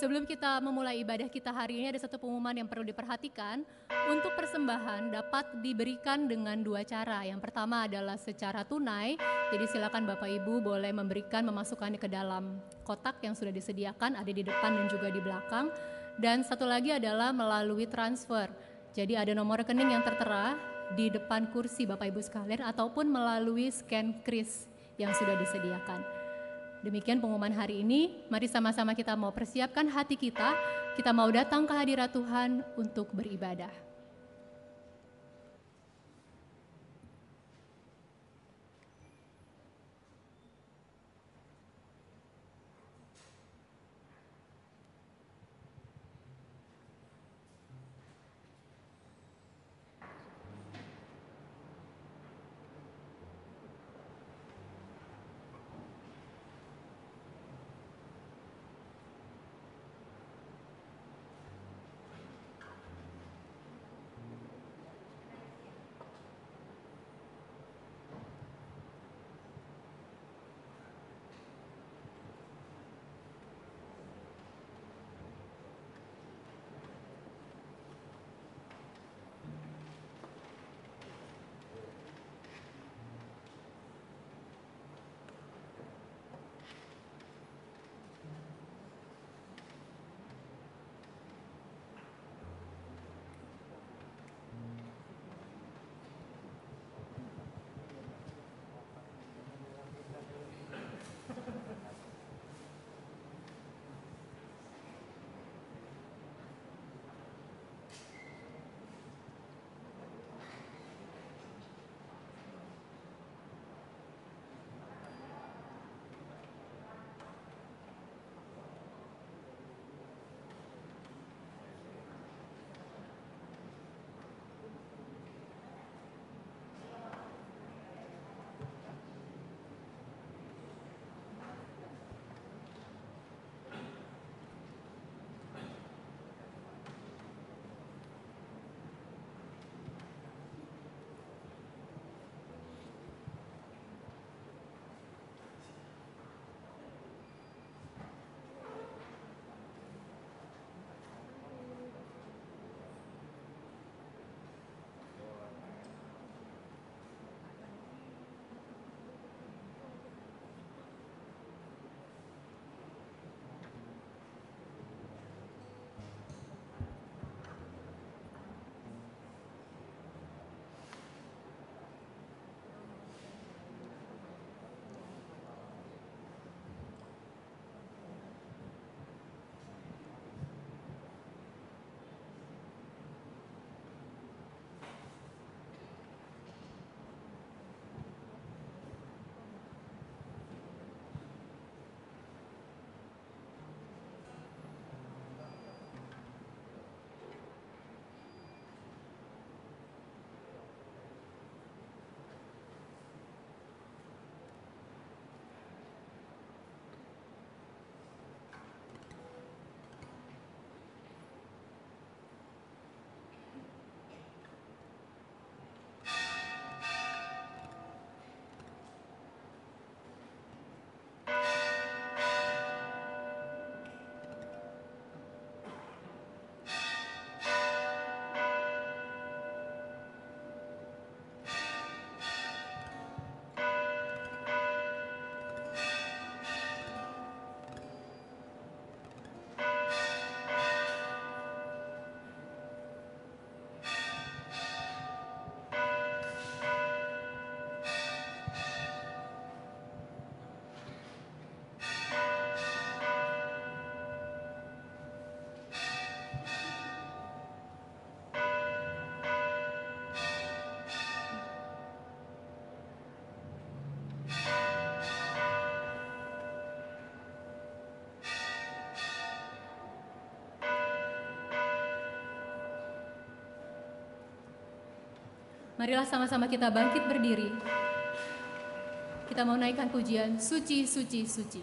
Sebelum kita memulai ibadah kita hari ini, ada satu pengumuman yang perlu diperhatikan. Untuk persembahan dapat diberikan dengan dua cara. Yang pertama adalah secara tunai, jadi silakan Bapak Ibu boleh memberikan, memasukkannya ke dalam kotak yang sudah disediakan, ada di depan dan juga di belakang. Dan satu lagi adalah melalui transfer. Jadi ada nomor rekening yang tertera di depan kursi Bapak Ibu sekalian, ataupun melalui scan kris yang sudah disediakan. Demikian pengumuman hari ini. Mari sama-sama kita mau persiapkan hati kita. Kita mau datang ke hadirat Tuhan untuk beribadah. Marilah sama-sama kita bangkit berdiri. Kita mau naikkan pujian, suci, suci, suci.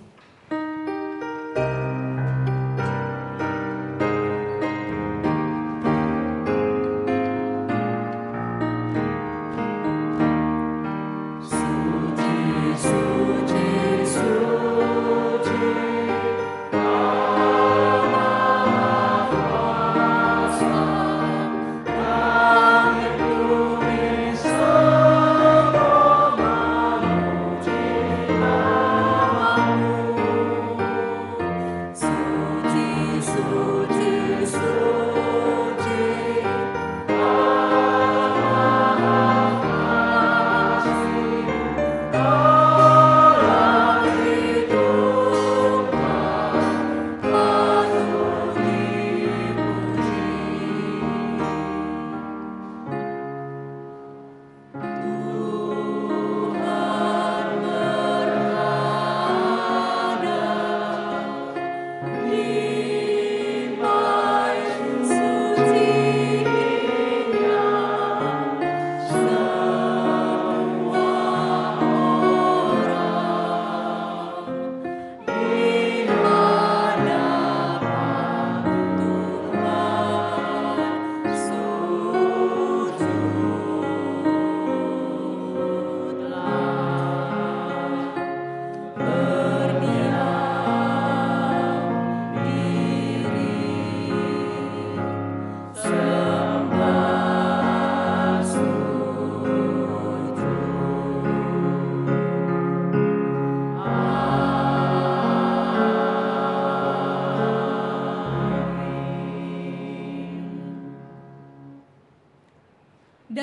Suci, suci, Allah.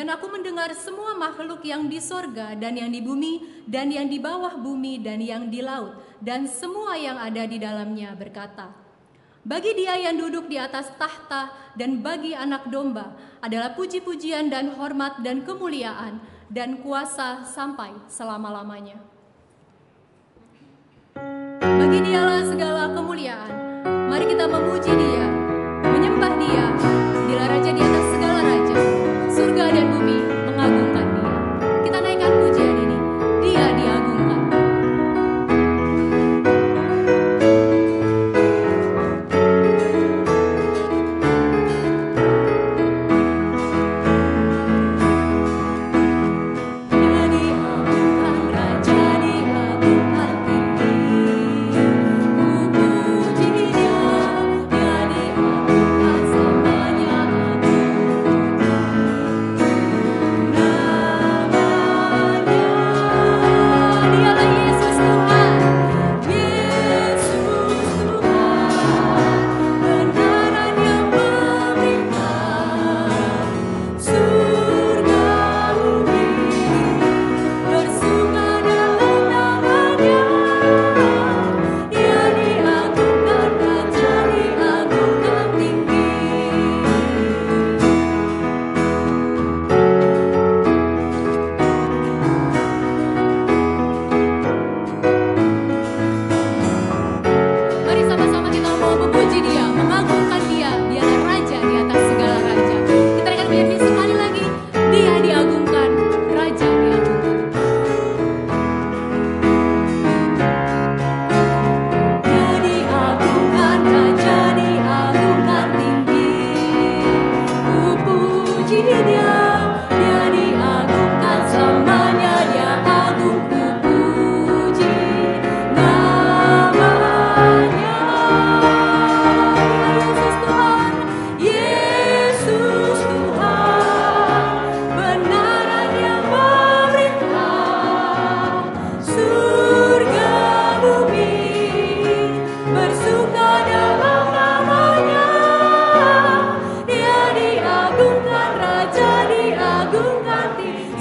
Dan aku mendengar semua makhluk yang di sorga dan yang di bumi dan yang di bawah bumi dan yang di laut dan semua yang ada di dalamnya berkata, bagi Dia yang duduk di atas tahta dan bagi Anak Domba adalah puji-pujian dan hormat dan kemuliaan dan kuasa sampai selama-lamanya. Bagi Dialah segala kemuliaan. Mari kita memuji Dia, menyembah Dia. Dialah Raja di atas segala raja. Surga dan bumi mengagungkan Dia. Kita naikkan pujian ini. Dia diagungkan.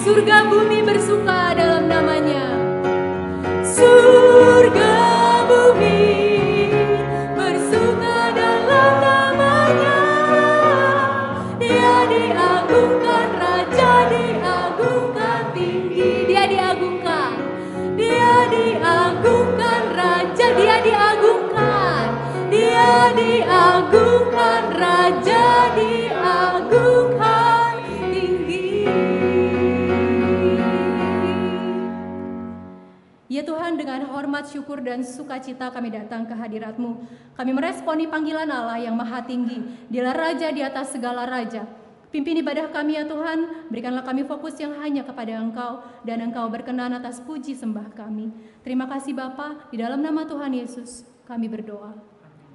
Surga bumi bersuka dalam namanya. Surga bumi bersuka dalam namanya. Dia diagungkan, Raja diagungkan tinggi. Dia diagungkan, Dia diagungkan, Raja Dia diagungkan. Dia diagungkan, Raja diagungkan tinggi. Ya Tuhan, dengan hormat, syukur, dan sukacita kami datang ke hadirat-Mu. Kami meresponi panggilan Allah yang maha tinggi. Dialah Raja di atas segala raja. Pimpin ibadah kami ya Tuhan, berikanlah kami fokus yang hanya kepada Engkau, dan Engkau berkenan atas puji sembah kami. Terima kasih Bapa, di dalam nama Tuhan Yesus kami berdoa.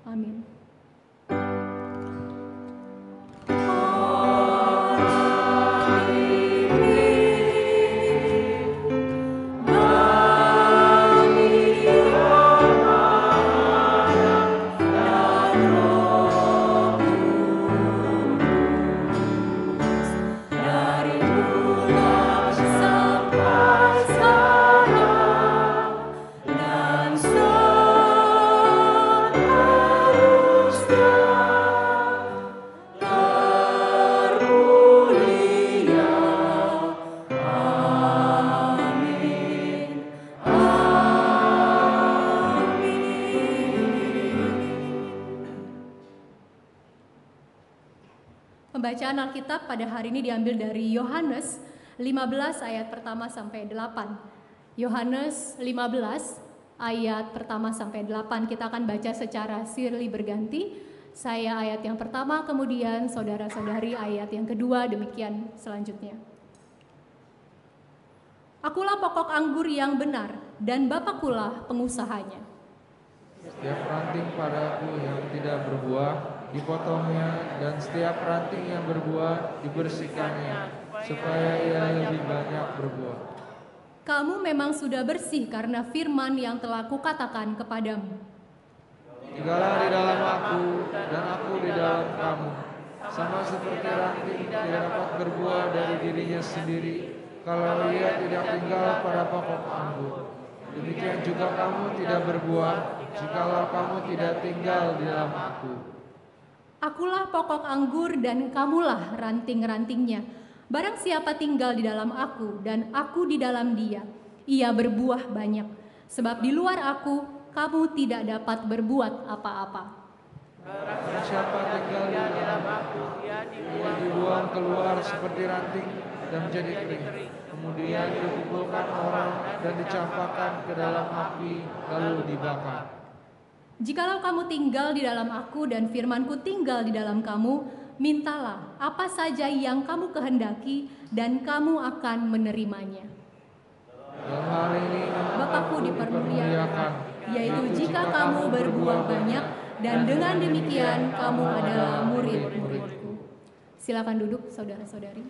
Amin. Pembacaan Alkitab pada hari ini diambil dari Yohanes 15 ayat pertama sampai 8. Yohanes 15 ayat pertama sampai 8. Kita akan baca secara silih berganti. Saya ayat yang pertama, kemudian saudara-saudari ayat yang kedua, demikian selanjutnya. Akulah pokok anggur yang benar, dan Bapakkulah pengusahanya. Setiap ranting padaku yang tidak berbuah dipotongnya, dan setiap ranting yang berbuah dibersihkannya, supaya ia lebih banyak berbuah. Kamu memang sudah bersih karena firman yang telah kukatakan kepadamu. Tinggallah di dalam aku, dan aku di dalam kamu. sama seperti ranting tidak dapat berbuah dari dirinya sendiri kalau ia tidak tinggal pada pokok anggur. Demikian juga kamu tidak berbuah jikalau kamu tidak tinggal di dalam Aku. Akulah pokok anggur dan kamulah ranting-rantingnya. Barang siapa tinggal di dalam Aku dan Aku di dalam dia, ia berbuah banyak. Sebab di luar Aku, kamu tidak dapat berbuat apa-apa. Barang siapa tinggal di dalam Aku, ia dibuang keluar seperti ranting dan menjadi kering. Kemudian dikumpulkan orang dan dicampakkan ke dalam api, lalu dibakar. Jikalau kamu tinggal di dalam Aku dan firman-Ku tinggal di dalam kamu, mintalah apa saja yang kamu kehendaki dan kamu akan menerimanya. Dalam hal ini Bapakku dipermuliakan, yaitu jika kamu berbuah banyak dan dengan demikian kamu adalah murid-murid-Ku. Silakan duduk saudara-saudari.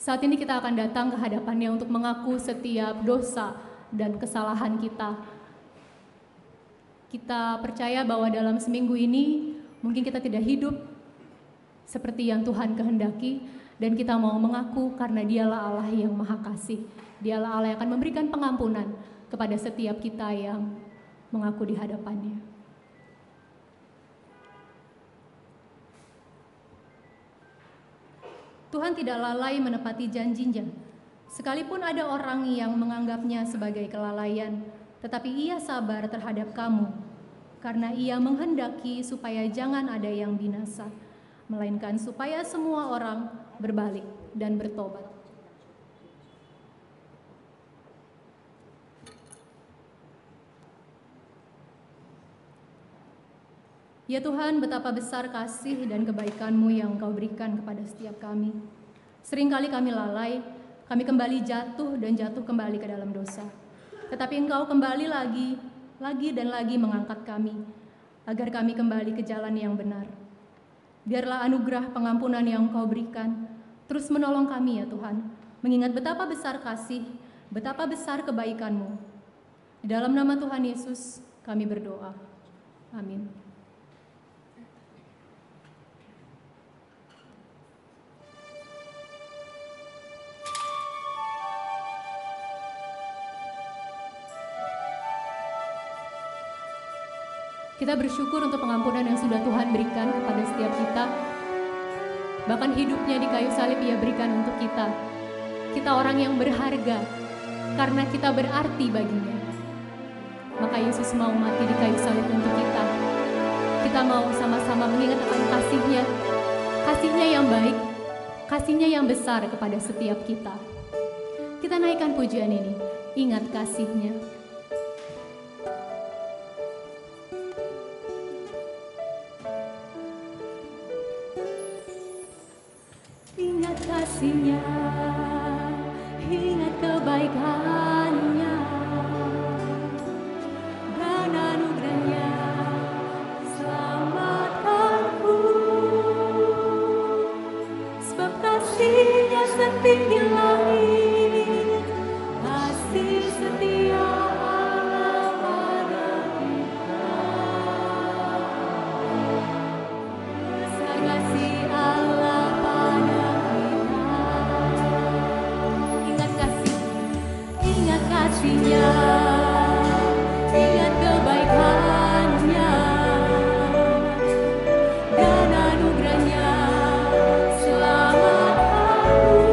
Saat ini kita akan datang ke hadapannya untuk mengaku setiap dosa dan kesalahan kita. Kita percaya bahwa dalam seminggu ini mungkin kita tidak hidup seperti yang Tuhan kehendaki, dan kita mau mengaku karena Dialah Allah yang Maha Kasih. Dialah Allah yang akan memberikan pengampunan kepada setiap kita yang mengaku di hadapannya. Tuhan tidak lalai menepati janjinya. Sekalipun ada orang yang menganggapnya sebagai kelalaian, tetapi Ia sabar terhadap kamu, karena Ia menghendaki supaya jangan ada yang binasa, melainkan supaya semua orang berbalik dan bertobat. Ya Tuhan, betapa besar kasih dan kebaikan-Mu yang Engkau berikan kepada setiap kami. Seringkali kami lalai, kami kembali jatuh dan jatuh kembali ke dalam dosa. Tetapi Engkau kembali lagi dan lagi mengangkat kami, agar kami kembali ke jalan yang benar. Biarlah anugerah pengampunan yang Engkau berikan terus menolong kami ya Tuhan, mengingat betapa besar kasih, betapa besar kebaikan-Mu. Di dalam nama Tuhan Yesus kami berdoa. Amin. Kita bersyukur untuk pengampunan yang sudah Tuhan berikan kepada setiap kita. Bahkan hidupnya di kayu salib Ia berikan untuk kita. Kita orang yang berharga karena kita berarti baginya. Maka Yesus mau mati di kayu salib untuk kita. Kita mau sama-sama mengingat akan kasih-Nya. Kasih-Nya yang baik, kasih-Nya yang besar kepada setiap kita. Kita naikkan pujian ini, ingat kasih-Nya. Ingat kasih-Nya, ingat kebaikan-Nya dan anugerah-Nya selamatkanku. Sebab kasih-Nya setinggi langit, kasih setia Allah pada kita. Besar kasih Allah pada kasih-Nya, ingat kebaikan-Nya dan anugerah-Nya selamatkanku.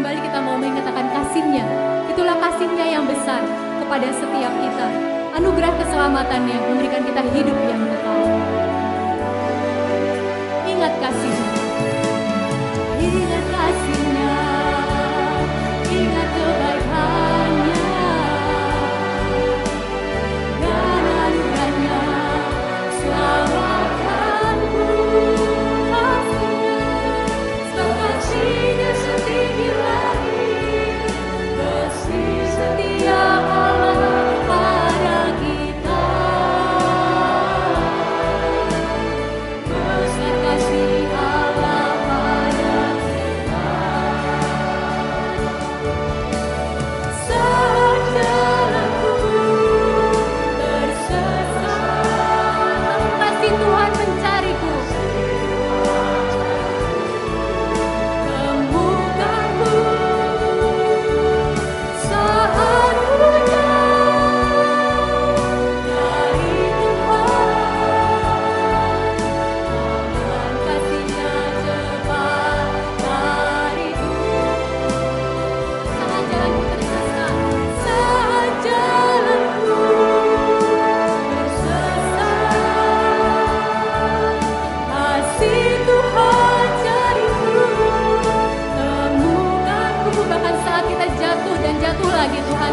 kembali kita mau mengatakan kasih-Nya. Itulah kasih-Nya yang besar kepada setiap kita. Anugerah keselamatannya memberikan kita hidup yang kekal. Ingat kasih-Nya. Ingat kasih-Nya. Ingat kebaikan-Nya. Dan anugerah-Nya selamatkanku. Kasih-Nya, sebab kasih-Nya setinggi langit, kasih setia Allah pada kita. Besar kasih Allah pada kita. Saat jalanku tersesat, kasih Tuhan mencariku. Temukanku saat ku jauh dari Tuhan. Tangan kasih-Nya cepat dariku. Saat jalanku tersesat, saat jalanku tersesat, kasih Tuhan cariku. Temukanku bahkan saat kita jatuh dan jatuh lagi Tuhan,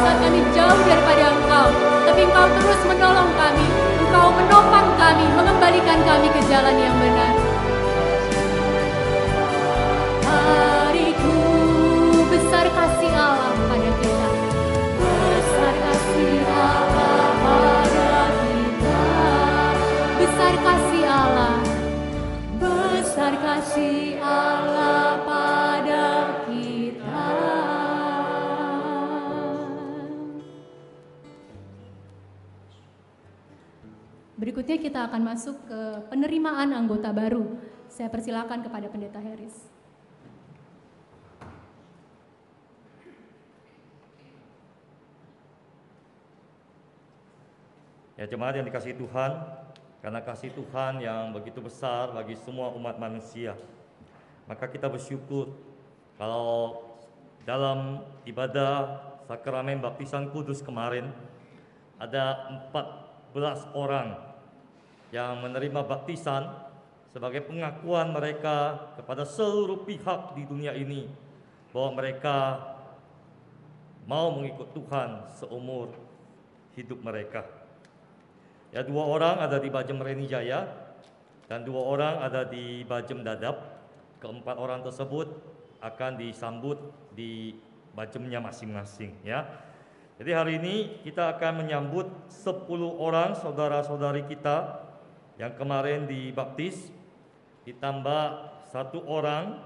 saat kami jauh daripada Engkau, tapi Engkau terus menolong kami, Engkau menopang kami, mengembalikan kami ke jalan yang benar. Hariku besar kasih Allah pada kita, besar kasih Allah pada kita, besar kasih Allah, besar kasih Allah pada kita. Berikutnya kita akan masuk ke penerimaan anggota baru. Saya persilakan kepada Pendeta Heris. Ya jemaat yang dikasihi Tuhan, karena kasih Tuhan yang begitu besar bagi semua umat manusia, maka kita bersyukur kalau dalam ibadah sakramen baptisan kudus kemarin ada 14 orang yang menerima baptisan sebagai pengakuan mereka kepada seluruh pihak di dunia ini bahwa mereka mau mengikut Tuhan seumur hidup mereka. Ya, 2 orang ada di Bajem Reni Jaya dan 2 orang ada di Bajem Dadap. Keempat orang tersebut akan disambut di Bajemnya masing-masing ya. Jadi hari ini kita akan menyambut 10 orang saudara-saudari kita yang kemarin dibaptis, ditambah 1 orang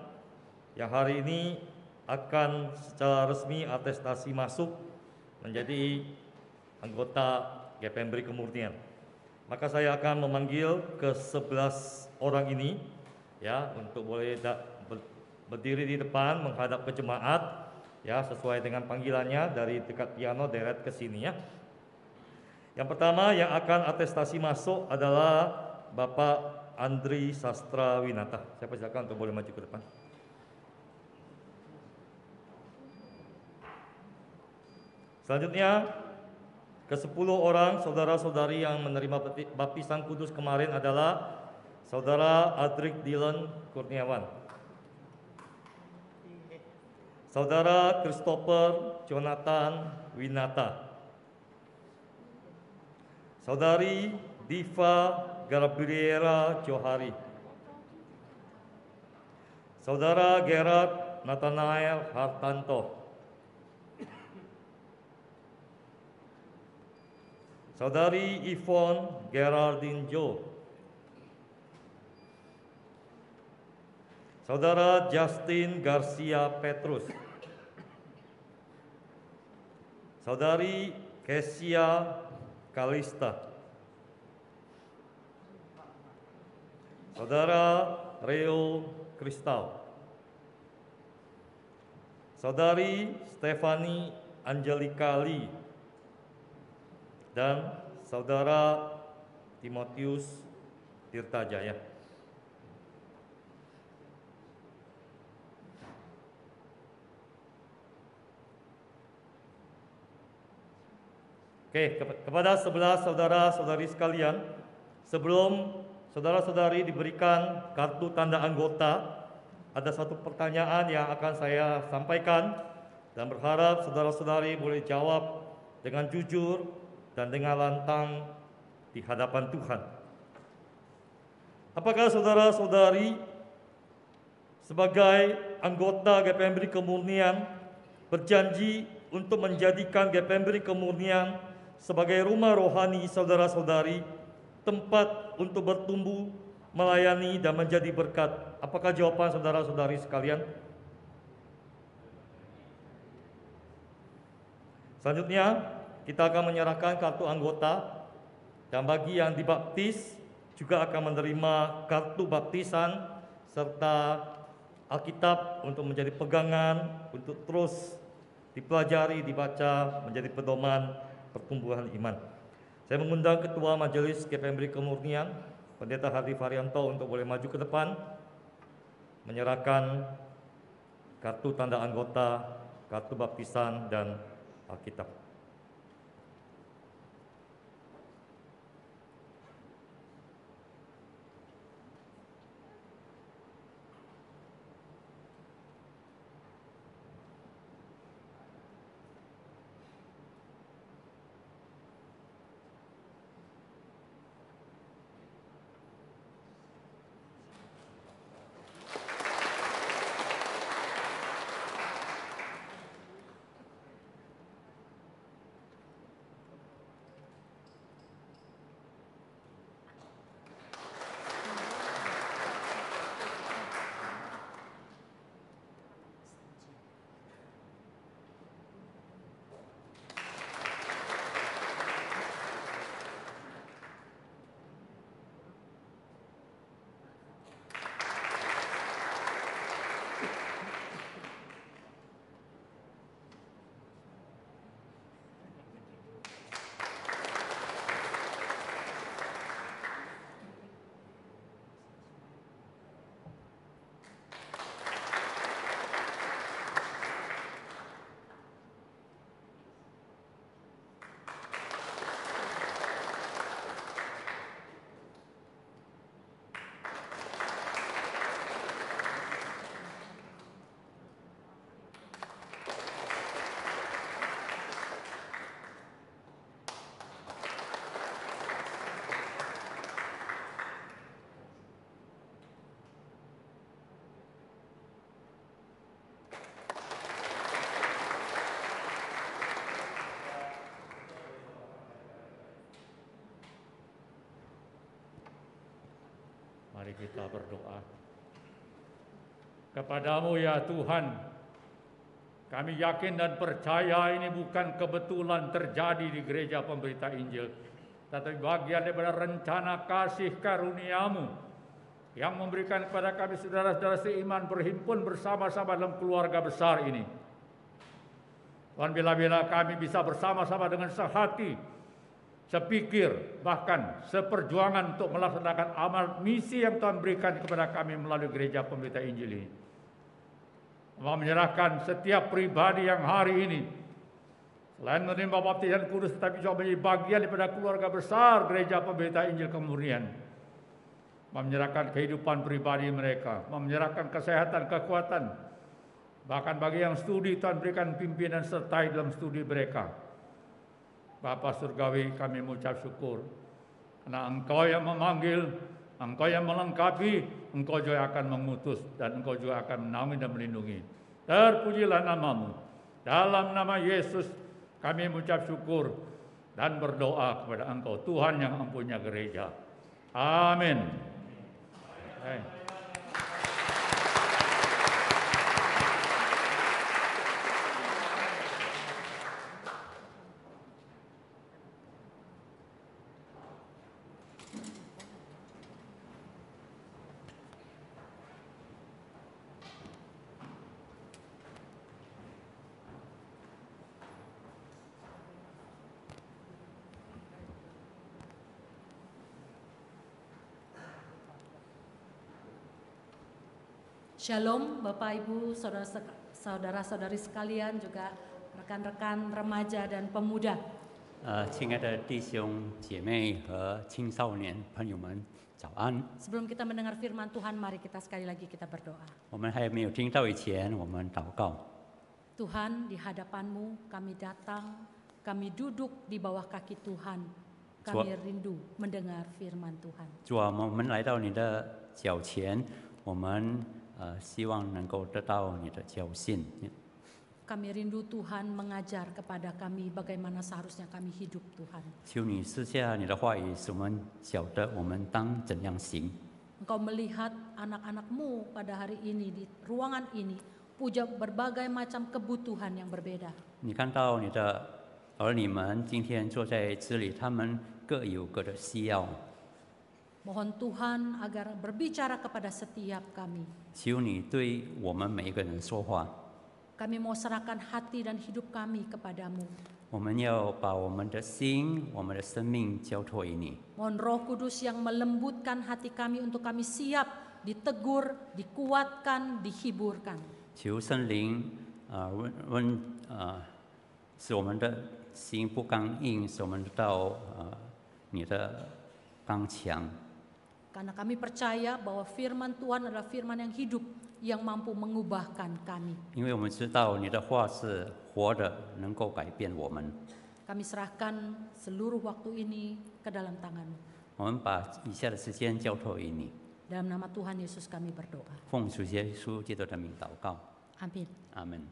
yang hari ini akan secara resmi atestasi masuk menjadi anggota GPM Beri Kemurnian. Maka saya akan memanggil ke 11 orang ini ya untuk boleh berdiri di depan menghadap ke jemaat ya sesuai dengan panggilannya dari dekat piano deret ke sini ya. Yang pertama yang akan atestasi masuk adalah Bapak Andri Sastra Winata. Saya persilakan untuk boleh maju ke depan. Selanjutnya ke-10 orang saudara-saudari yang menerima baptisan kudus kemarin adalah Saudara Adrik Dylan Kurniawan, Saudara Christopher Jonathan Winata, Saudari Diva Gabriela Johari, Saudara Gerard Nathanael Hartanto, Saudari Yvonne Geraldine Jo, Saudara Justin Garcia Petrus, Saudari Kesia Kalista, Saudara Reo Kristal, Saudari Stefani Angelika Lee, dan Saudara Timotius Tirtajaya. Oke, kepada 11 saudara-saudari sekalian, sebelum saudara-saudari diberikan kartu tanda anggota, ada satu pertanyaan yang akan saya sampaikan dan berharap saudara-saudari boleh jawab dengan jujur dan dengan lantang di hadapan Tuhan. Apakah saudara-saudari sebagai anggota GPM Beri Kemurnian berjanji untuk menjadikan GPM Beri Kemurnian sebagai rumah rohani saudara-saudari, tempat untuk bertumbuh, melayani dan menjadi berkat? Apakah jawaban saudara-saudari sekalian? Selanjutnya, kita akan menyerahkan kartu anggota, dan bagi yang dibaptis juga akan menerima kartu baptisan serta Alkitab untuk menjadi pegangan untuk terus dipelajari, dibaca, menjadi pedoman pertumbuhan iman. Saya mengundang Ketua Majelis GPM Beri Kemurnian, Pendeta Hardy Varianto, untuk boleh maju ke depan menyerahkan kartu tanda anggota, kartu baptisan, dan Alkitab. Mari kita berdoa. Kepadamu ya Tuhan, kami yakin dan percaya ini bukan kebetulan terjadi di Gereja Pemberita Injil, tetapi bagian daripada rencana kasih karunia-Mu yang memberikan kepada kami saudara-saudara seiman berhimpun bersama-sama dalam keluarga besar ini. Tuhan, bila-bila kami bisa bersama-sama dengan sehati, sepikir, bahkan seperjuangan untuk melaksanakan amal misi yang Tuhan berikan kepada kami melalui Gereja Pemberita Injil ini. Mau menyerahkan setiap pribadi yang hari ini selain menerima baptisan kudus, tetapi juga menjadi bagian daripada keluarga besar Gereja Pemberita Injil Kemurnian. Mau menyerahkan kehidupan pribadi mereka, mau menyerahkan kesehatan, kekuatan, bahkan bagi yang studi, Tuhan berikan pimpinan sertai dalam studi mereka. Bapa Surgawi, kami mengucap syukur karena Engkau yang memanggil, Engkau yang melengkapi, Engkau juga akan mengutus, dan Engkau juga akan menaungi dan melindungi. Terpujilah nama-Mu. Dalam nama Yesus kami mengucap syukur dan berdoa kepada Engkau, Tuhan yang mempunyai gereja. Amin. Shalom Bapak Ibu, saudara-saudari sekalian, juga rekan-rekan remaja dan pemuda. 亲爱的弟兄姐妹和青少年朋友们，早安！ Sebelum kita mendengar firman Tuhan, mari kita sekali lagi kita berdoa. 我们还没有听到以前，我们祷告。 Tuhan, di hadapan-Mu kami datang, kami duduk di bawah kaki Tuhan. Kami rindu mendengar firman Tuhan. 主啊，我们来到你的脚前，我们希望能够得到你的教训。 Kami rindu Tuhan mengajar kepada kami bagaimana seharusnya kami hidup Tuhan. 求你赐下你的话语，使我们晓得我们当怎样行。 Engkau melihat anak-anak-Mu pada hari ini di ruangan ini punya berbagai macam kebutuhan yang berbeda. 你看到你的儿女们今天坐在这里，他们各有各的需要。 Mohon Tuhan agar berbicara kepada setiap kami. 求你对我们每一个人说话。 Kami mau serahkan hati dan hidup kami kepadamu. 我们要把我们的心、我们的生命交托于你。 Mohon Roh Kudus yang melembutkan hati kami untuk kami siap ditegur, dikuatkan, dihiburkan. 求圣灵使我们的心不刚硬，使我们得到你的刚强。 Karena kami percaya bahwa firman Tuhan adalah firman yang hidup, yang mampu mengubahkan kami. 因为我们知道你的话是活的，能够改变我们。 Kami serahkan seluruh waktu ini ke dalam tangan-Mu. 我们把以下的时间交托于你。 Dalam nama Tuhan Yesus kami berdoa. 奉主耶稣基督的名祷告， Amin. 阿门。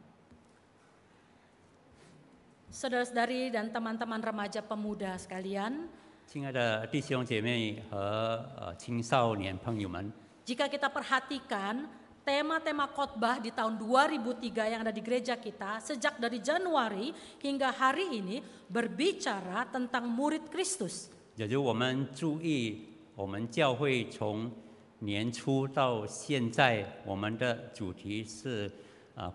Saudara-saudari dan teman-teman remaja pemuda sekalian, 亲爱的弟兄姐妹和青少年朋友们， jika kita perhatikan tema-tema khotbah di tahun 2003 yang ada di gereja kita sejak dari Januari hingga hari ini berbicara tentang murid Kristus. 也就我们注意，我们教会从年初到现在，我们的主题是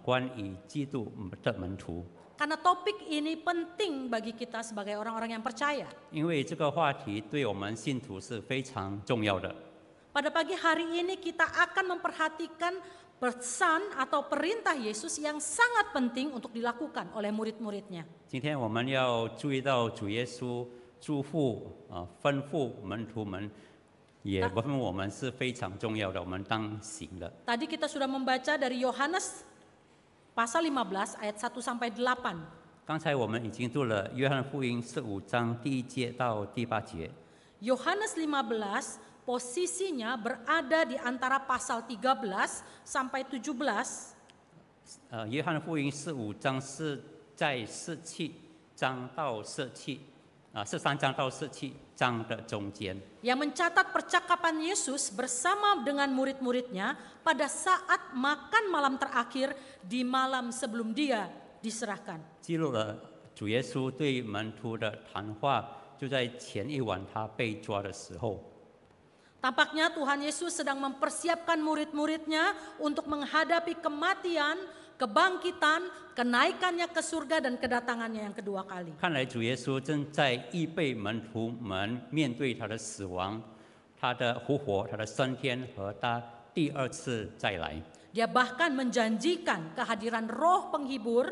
关于基督的门徒。 Karena topik ini penting bagi kita sebagai orang-orang yang percaya. 因为这个话题对我们信徒是非常重要的。 Pada pagi hari ini kita akan memperhatikan pesan atau perintah Yesus yang sangat penting untuk dilakukan oleh murid-muridnya. 今天我们要注意到主耶稣嘱咐吩咐门徒们，也吩咐我们是非常重要的，我们当行的。 Tadi kita sudah membaca dari Yohanes pasal 15 ayat 1 sampai 8. 刚才我们已经读了约翰福音15章第1节到第8节。 Yohanes 15 posisinya berada di antara pasal 13 sampai 17. 约翰福音15章是在17章到13章到17章的中间。 Yang mencatat percakapan Yesus bersama dengan murid-muridnya pada saat makan malam terakhir di malam sebelum dia diserahkan. 记录了主耶稣对门徒的谈话，就在前一晚他被抓的时候。 Tampaknya Tuhan Yesus sedang mempersiapkan murid-muridnya untuk menghadapi kematian, kebangkitan, kenaikannya ke surga dan kedatangannya yang kedua kali. 看来主耶稣正在预备门徒们面对他的死亡、他的复活、他的升天和他第二次再来。 Dia bahkan menjanjikan kehadiran Roh Penghibur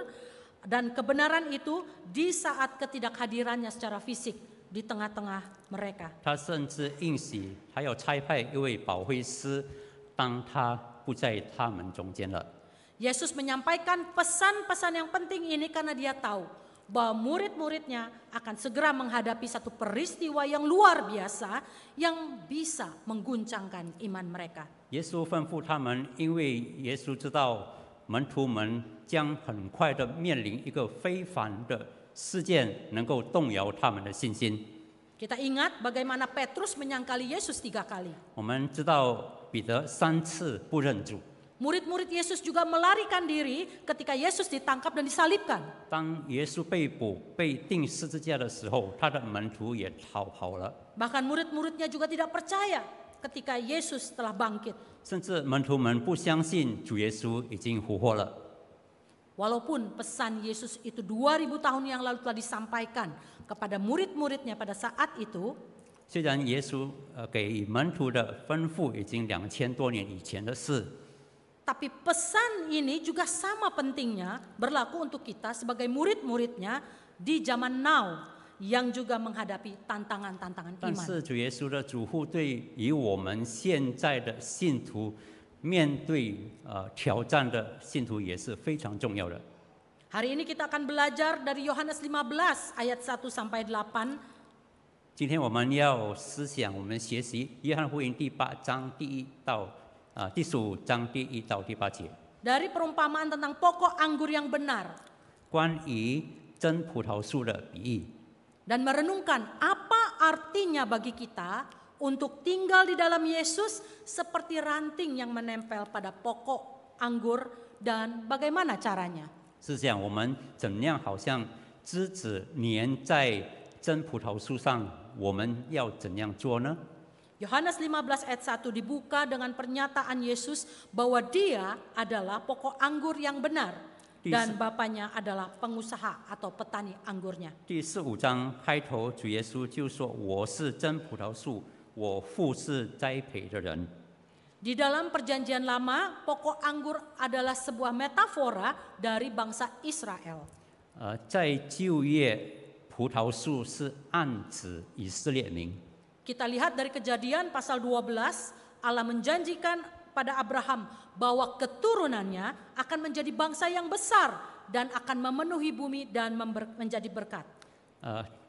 dan kebenaran itu di saat ketidakhadirannya secara fisik di tengah-tengah mereka. 他甚至应许他要差派一位保惠师，当他不在他们中间了。 Yesus menyampaikan pesan-pesan yang penting ini karena dia tahu bahwa murid-muridnya akan segera menghadapi satu peristiwa yang luar biasa yang bisa mengguncangkan iman mereka. 耶稣吩咐他们，因为耶稣知道门徒们将很快的面临一个非凡的事件，能够动摇他们的信心。 Kita ingat bagaimana Petrus menyangkali Yesus 3 kali. 我们知道彼得3次不认主。 Murid-murid Yesus juga melarikan diri ketika Yesus ditangkap dan disalibkan. 当耶稣被捕、被钉十字架的时候，他的门徒也逃跑了。 Bahkan murid-muridnya juga tidak percaya ketika Yesus telah bangkit. 甚至门徒们不相信主耶稣已经复活了。 Walaupun pesan Yesus itu 2000 tahun yang lalu telah disampaikan kepada murid-muridnya pada saat itu, 虽然耶稣给门徒的吩咐已经2000多年以前的事， tapi pesan ini juga sama pentingnya berlaku untuk kita sebagai murid-muridnya di zaman now, yang juga menghadapi tantangan-tantangan 但 iman. 是主耶稣的嘱咐对于我们现在的信徒，面对挑战的信徒也是非常重要的。 Hari ini kita akan belajar dari Yohanes 15 ayat 1 sampai 8. 今天我们要思想，我们学习约翰福音第8章第15章第1到第8节， Dari perumpamaan tentang pokok anggur yang benar. 关于真葡萄树的比喻。 Dan merenungkan apa artinya bagi kita untuk tinggal di dalam Yesus seperti ranting yang menempel pada pokok anggur dan bagaimana caranya. 是这样，我们怎样好像枝子粘在真葡萄树上，我们要怎样做呢？ Yohanes 15 ayat 1 dibuka dengan pernyataan Yesus bahwa dia adalah pokok anggur yang benar dan Bapaknya adalah pengusaha atau petani anggurnya. 第15章开头，主耶稣就说：“我是真葡萄树，我父是栽培的人。” Di dalam perjanjian lama, pokok anggur adalah sebuah metafora dari bangsa Israel. 在旧约，葡萄树是暗指以色列民。 Kita lihat dari Kejadian pasal 12, Allah menjanjikan pada Abraham bahwa keturunannya akan menjadi bangsa yang besar dan akan memenuhi bumi dan menjadi berkat.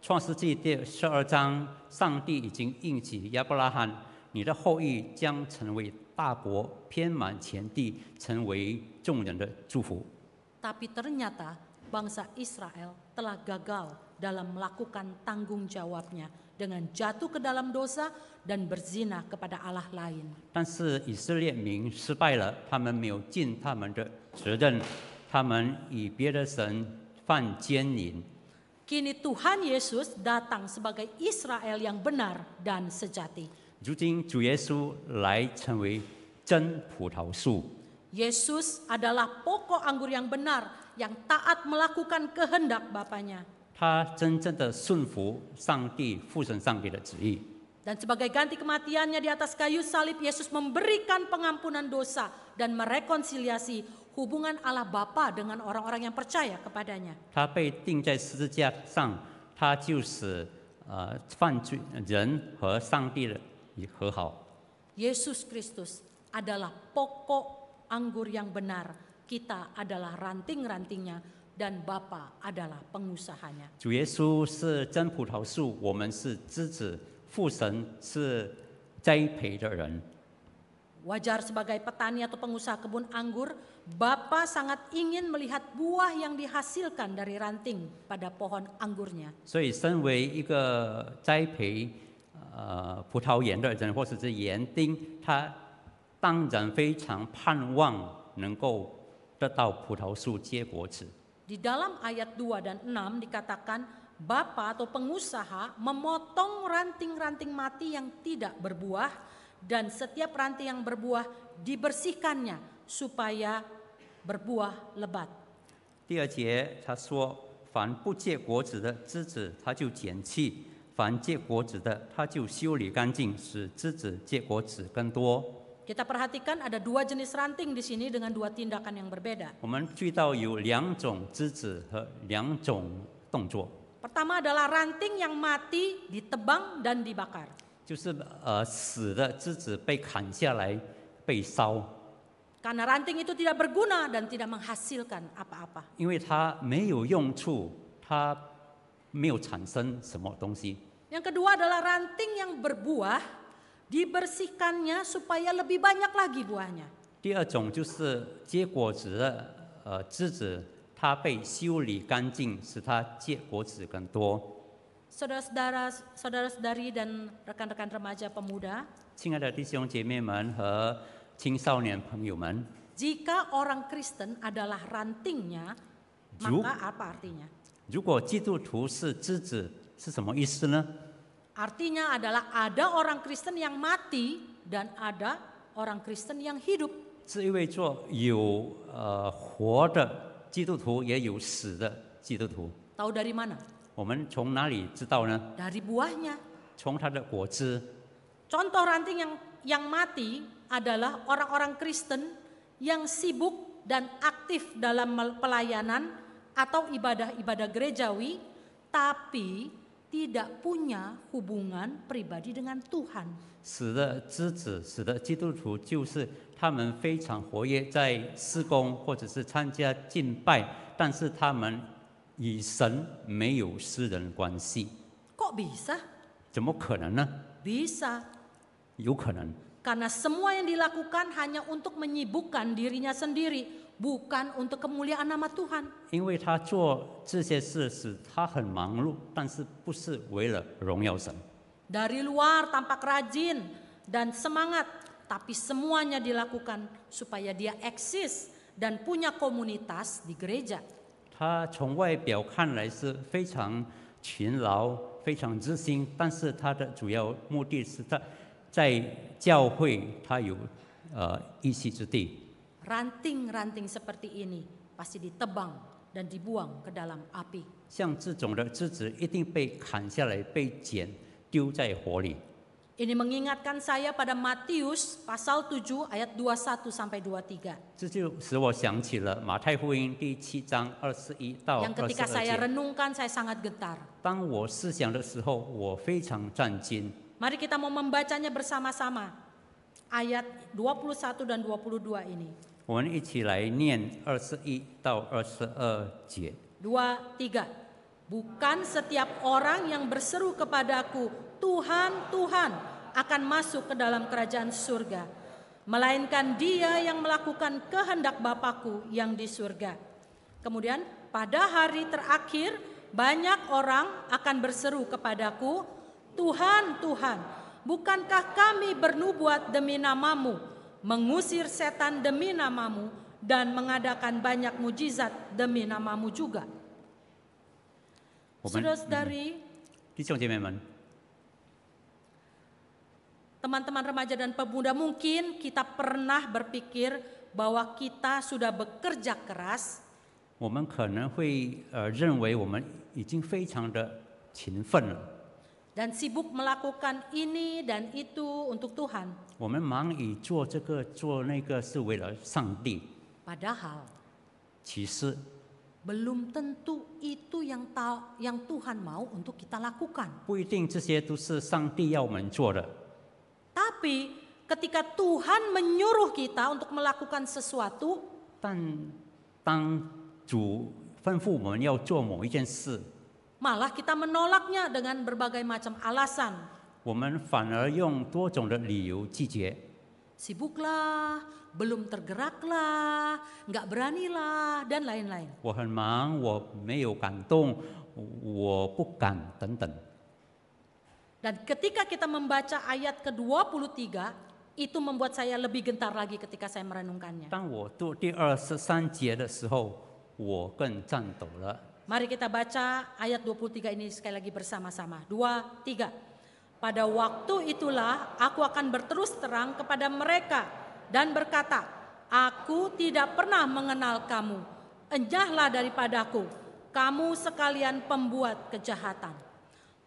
创世纪第12章，上帝已经应许亚伯拉罕，你的后裔将成为大国，遍满全地，成为众人的祝福。 Tapi ternyata bangsa Israel telah gagal dalam melakukan tanggung jawabnya dengan jatuh ke dalam dosa dan berzina kepada Allah lain. 但是以色列民失败了，他们没有尽他们的责任，他们与别的神犯奸淫。 Kini Tuhan Yesus datang sebagai Israel yang benar dan sejati. 如今主耶稣来成为真葡萄树， Yesus adalah pokok anggur yang benar yang taat melakukan kehendak Bapaknya. 他真正的顺服上帝父神上帝的旨意。 Dan sebagai ganti kematiannya di atas kayu salib, Yesus memberikan pengampunan dosa dan merekonsiliasi hubungan Allah Bapa dengan orang-orang yang percaya kepadanya. 他被钉在十字架上，他就使犯罪人和上帝的和好。 Yesus Kristus adalah pokok anggur yang benar. Kita adalah ranting-rantingnya dan Bapa adalah pengusahanya. 主耶稣是真葡萄树，我们是枝子，父神是栽培的人。 Wajar sebagai petani atau pengusaha kebun anggur, Bapa sangat ingin melihat buah yang dihasilkan dari ranting pada pohon anggurnya. 所以，身为一个栽培葡萄园的人，或者是园丁，他当然非常盼望能够得到葡萄树结果子。 Di dalam ayat 2 dan 6 dikatakan Bapa atau pengusaha memotong ranting-ranting mati yang tidak berbuah dan setiap ranting yang berbuah dibersihkannya supaya berbuah lebat. 第2节他说：“凡不结果子的枝子，他就剪去；凡结果子的，他就修理干净，使枝子结果子更多。” Kita perhatikan ada dua jenis ranting di sini dengan dua tindakan yang berbeda. 我们注意到有2种枝子和2种动作， Pertama adalah ranting yang mati ditebang dan dibakar. 就是死的枝子被砍下来被烧， Karena ranting itu tidak berguna dan tidak menghasilkan apa-apa. 因为它没有用处，它没有产生什么东西。 Yang kedua adalah ranting yang berbuah, dibersihkannya supaya lebih banyak lagi buahnya. 第2种就是结果子的枝子，它被修理干净，使它结果子更多。 Saudara-saudari dan rekan-rekan remaja pemuda, 亲爱的弟兄姐妹们和青少年朋友们， jika orang Kristen adalah rantingnya, Ju- maka apa artinya? 如果基督徒是枝子，是什么意思呢？ Artinya adalah ada orang Kristen yang mati dan ada orang Kristen yang hidup. 是意味着有活的基督徒，也有死的基督徒。 Tahu dari mana? 我们从哪里知道呢？ Dari buahnya. 从它的果子。 Contoh ranting yang mati adalah orang-orang Kristen yang sibuk dan aktif dalam pelayanan atau ibadah-ibadah gerejawi, tapi tidak punya hubungan pribadi dengan Tuhan. 死的枝子、死的基督徒，就是他们非常活跃在事工或者是参加敬拜，但是他们与神没有私人关系。 Kok bisa? 怎么可能呢？ Bisa. 有可能， Karena semua yang dilakukan hanya untuk menyibukkan dirinya sendiri, bukan untuk kemuliaan nama Tuhan. 因为他做这些事使他很忙碌，但是不是为了荣耀神。 Dari luar tampak rajin dan semangat, tapi semuanya dilakukan supaya dia eksis dan punya komunitas di gereja. 他从外表看来是非常勤劳、非常热心，但是他的主要目的是他在教会他有一席之地。 Ranting-ranting seperti ini pasti ditebang dan dibuang ke dalam api. 像这种的枝子一定被砍下来、被剪丢在火里。 Ini mengingatkan saya pada Matius pasal 7 ayat 21 sampai 23. 这就使我想起了马太福音第7章21到 Yang ketika 22 saya 节。 renungkan saya sangat getar. 当我思想的时候，我非常震惊。 Mari kita mau membacanya bersama-sama. Ayat 21 dan 22 ini. 我们一起来念21到22节。 2, 3. Bukan setiap orang yang berseru kepadaku, Tuhan, Tuhan, akan masuk ke dalam kerajaan surga, melainkan dia yang melakukan kehendak Bapakku yang di surga. Kemudian pada hari terakhir banyak orang akan berseru kepadaku, Tuhan, Tuhan, bukankah kami bernubuat demi namamu, mengusir setan demi namamu, dan mengadakan banyak mujizat demi namamu juga. 我们 Saudara-saudari, 弟兄姐妹们， teman-teman remaja dan pemuda, mungkin kita pernah berpikir bahwa kita sudah bekerja keras, 我们可能会认为我们已经非常的勤奋了， dan sibuk melakukan ini dan itu untuk Tuhan. 我们忙于做这个做那个是为了上帝。 Padahal 其实 belum tentu itu yang Tuhan mau untuk kita lakukan. 不一定这些都是上帝要我们做的， Tapi ketika Tuhan menyuruh kita untuk melakukan sesuatu, 但当主吩咐我们要做某一件事， malah kita menolaknya dengan berbagai macam alasan. 我们反而用多种的理由拒绝。 Sibuklah, belum tergeraklah, nggak beranilah, dan lain-lain. 我很忙，我没有感动，我不敢等等。 Dan ketika kita membaca ayat ke-23, itu membuat saya lebih gentar lagi ketika saya merenungkannya. 当我读第23节的时候，我更颤抖了。 Mari kita baca ayat 23 ini sekali lagi bersama-sama. 2, 3. Pada waktu itulah aku akan berterus terang kepada mereka dan berkata, aku tidak pernah mengenal kamu. Enyahlah daripadaku, kamu sekalian pembuat kejahatan.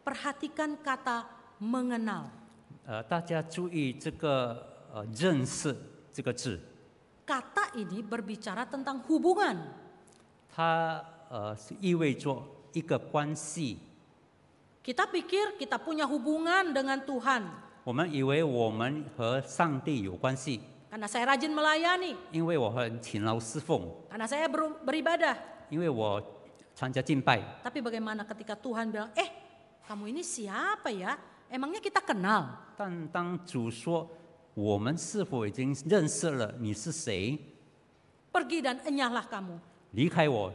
Perhatikan kata mengenal. 大家注意这个认识这个字， Kata ini berbicara tentang hubungan. 它是意味着一个关系。 Kita pikir kita punya hubungan dengan Tuhan. 我们以为我们和上帝有关系， Karena saya rajin melayani, 因为我很勤劳侍奉， karena saya beribadah. 因为我参加敬拜。 Tapi bagaimana ketika Tuhan bilang, kamu ini siapa ya? Emangnya kita kenal? 但当主说我们是否已经认识了你是谁， Pergi dan enyahlah kamu. 离开我，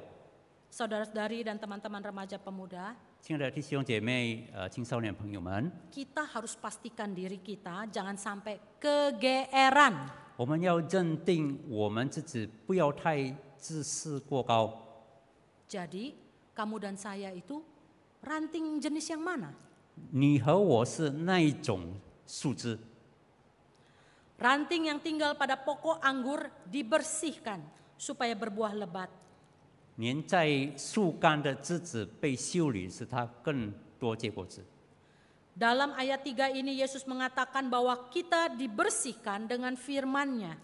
Saudara-saudari dan teman-teman remaja pemuda, 亲爱的弟兄姐妹、青少年朋友们， kita harus pastikan diri kita jangan sampai kegeeran. 我们要认定我们自己不要太自视过高。 Jadi, kamu dan saya itu ranting jenis yang mana? 你和我是那一种树枝， Ranting yang tinggal pada pokok anggur dibersihkan supaya berbuah lebat. 粘在树干的枝子被修理，使它更多结果子。 Dalam ayat 3 ini Yesus mengatakan bahwa kita dibersihkan dengan firman-Nya.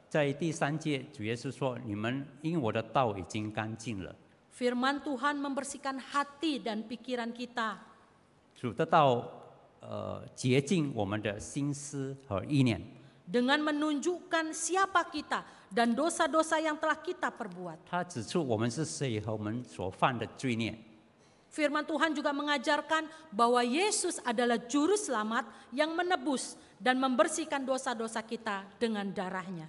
在第3节，主耶稣说：“你们因我的道已经干净了。” Firman Tuhan membersihkan hati dan pikiran kita. 主得到洁净我们的心思和意念， Dengan menunjukkan siapa kita dan dosa-dosa yang telah kita perbuat. 他指出我们是谁和我们所犯的罪孽。 Firman Tuhan juga mengajarkan bahwa Yesus adalah juru selamat yang menebus dan membersihkan dosa-dosa kita dengan darahnya.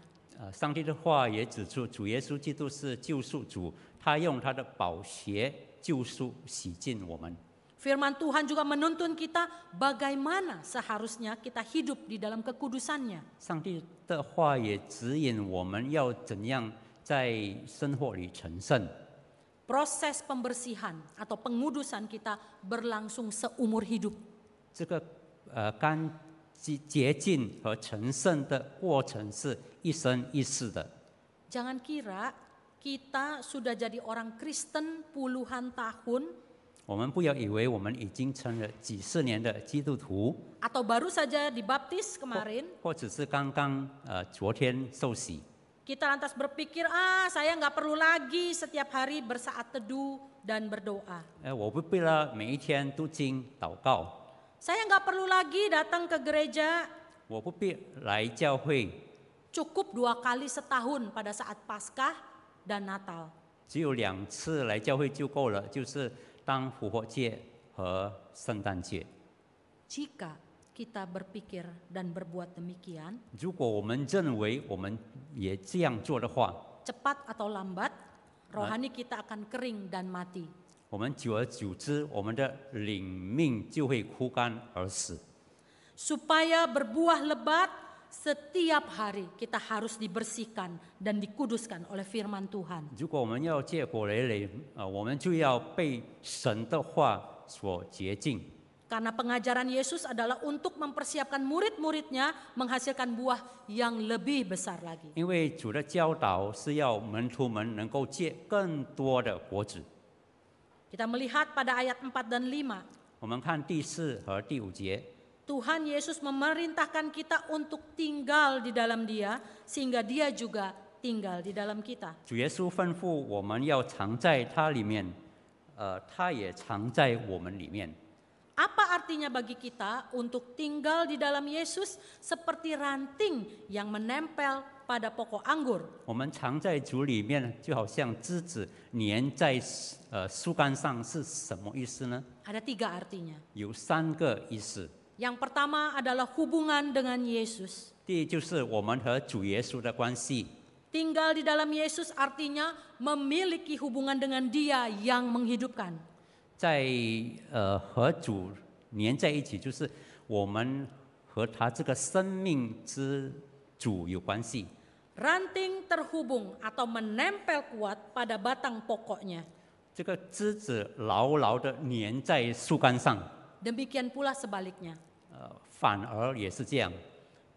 上帝的话也指出，主耶稣基督是救赎主，他用他的宝血救赎洗净我们。 Firman Tuhan juga menuntun kita bagaimana seharusnya kita hidup di dalam kekudusannya. 上帝的话也指引我们要怎样在生活里成圣。 Proses pembersihan atau pengudusan kita berlangsung seumur hidup. 这个干洁净和成圣的过程是一生一世的。 Jangan kira kita sudah jadi orang Kristen puluhan tahun 我们不要以为我们已经成了几十年的基督徒， atau baru saja dibaptis kemarin, 或者是刚刚昨天受洗， kita lantas berpikir, saya nggak perlu lagi setiap hari bersaat teduh dan berdoa. 我不必了每一天读经祷告， Saya nggak perlu lagi datang ke gereja 我不必来教会， cukup 2 kali setahun pada saat Paskah dan Natal. 只有2次来教会就够了，就是当复活节和圣诞节。 Jika kita berpikir dan berbuat demikian, 如果我们认为我们也这样做的话， cepat atau lambat, rohani kita akan kering dan mati. 我们久而久之，我们的灵命就会枯干而死。 Supaya berbuah lebat, setiap hari kita harus dibersihkan dan dikuduskan oleh firman Tuhan. 如果我们要结果累累，我们就要被神的话所洁净。 Karena pengajaran Yesus adalah untuk mempersiapkan murid-muridnya menghasilkan buah yang lebih besar lagi. 因为主的教导是要门徒们能够结更多的果子。 Kita melihat pada ayat 4 dan 5. 我们看第4和第5节， Tuhan Yesus memerintahkan kita untuk tinggal di dalam Dia sehingga Dia juga tinggal di dalam kita. 主耶稣吩咐我们要常在他里面，他也常在我们里面。 Apa artinya bagi kita untuk tinggal di dalam Yesus seperti ranting yang menempel pada pokok anggur? 我们常在主里面，就好像枝子粘在树干上，是什么意思呢？ Ada 3 artinya. 有3个意思。 Yang pertama adalah hubungan dengan Yesus. 第一就是我们和主耶稣的关系。 Tinggal di dalam Yesus artinya memiliki hubungan dengan Dia yang menghidupkan. 在和主连在一起，就是我们和他这个生命之主有关系。 Ranting terhubung atau menempel kuat pada batang pokoknya. 这个枝子牢牢的粘在树干上， Demikian pula sebaliknya. 反而也是这样。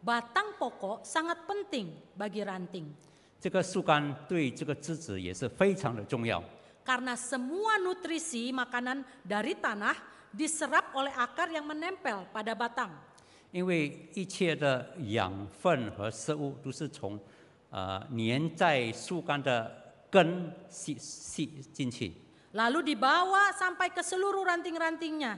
Batang pokok sangat penting bagi ranting. 这个树干对这个枝子也是非常的重要。 Karena semua nutrisi makanan dari tanah diserap oleh akar yang menempel pada batang. 因为一切的养分和食物都是从粘在树干的根吸进去， Lalu dibawa sampai ke seluruh ranting-rantingnya.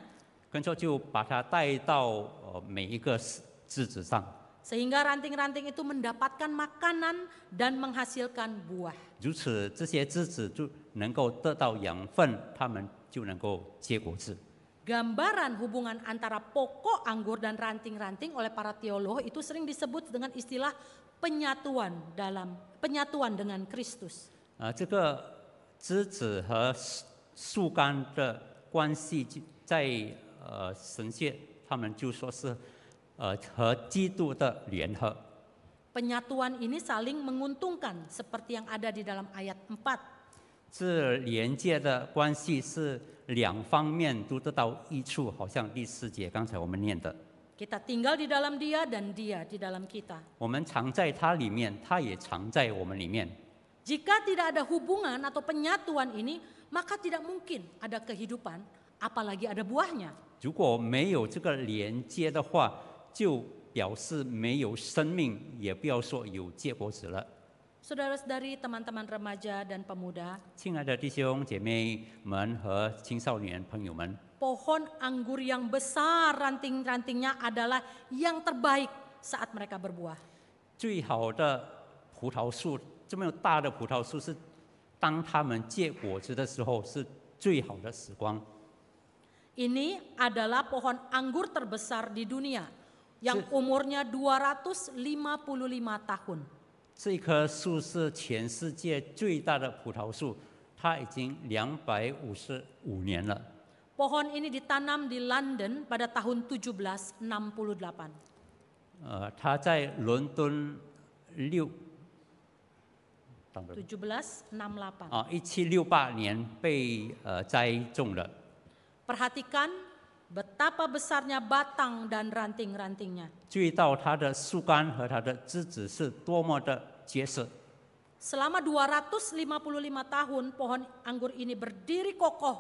跟着就把它带到每一个枝子上。 Sehingga ranting-ranting itu mendapatkan makanan dan menghasilkan buah. 如此，这些枝子就能够得到养分，它们就能够结果子。 Gambaran hubungan antara pokok anggur dan ranting-ranting oleh para teolog itu sering disebut dengan istilah penyatuan dengan Kristus. 这个枝子和树干的关系，在神学他们就说是和基督的联合。 Penyatuan ini saling menguntungkan seperti yang ada di dalam ayat 4. 这连接的关系是2方面都得到益处，好像第4节刚才我们念的。 Kita tinggal di dalam Dia dan Dia di dalam kita. 我们常在他里面，他也常在我们里面。 Jika tidak ada hubungan atau penyatuan ini, maka tidak mungkin ada kehidupan, apalagi ada buahnya. 如果没有这个连接的话，就表示没有生命，也不要说有结果子了。Saudara-saudari, teman-teman remaja dan pemuda, 亲爱的弟兄姐妹们和青少年朋友们， pohon anggur yang besar ranting-rantingnya adalah yang terbaik saat mereka berbuah. 最好的葡萄树，这么大的葡萄树是当它们结果子的时候是最好的时光。 Ini adalah pohon anggur terbesar di dunia yang umurnya 255 tahun. 这棵树是全世界最大的葡萄树，它已经255年了。 Pohon ini ditanam di London pada tahun 1768. 它在伦敦1768年被栽种了。 Perhatikan betapa besarnya batang dan ranting-rantingnya. 注意到它的树干和它的枝子是多么的结实。 Selama 255 tahun pohon anggur ini berdiri kokoh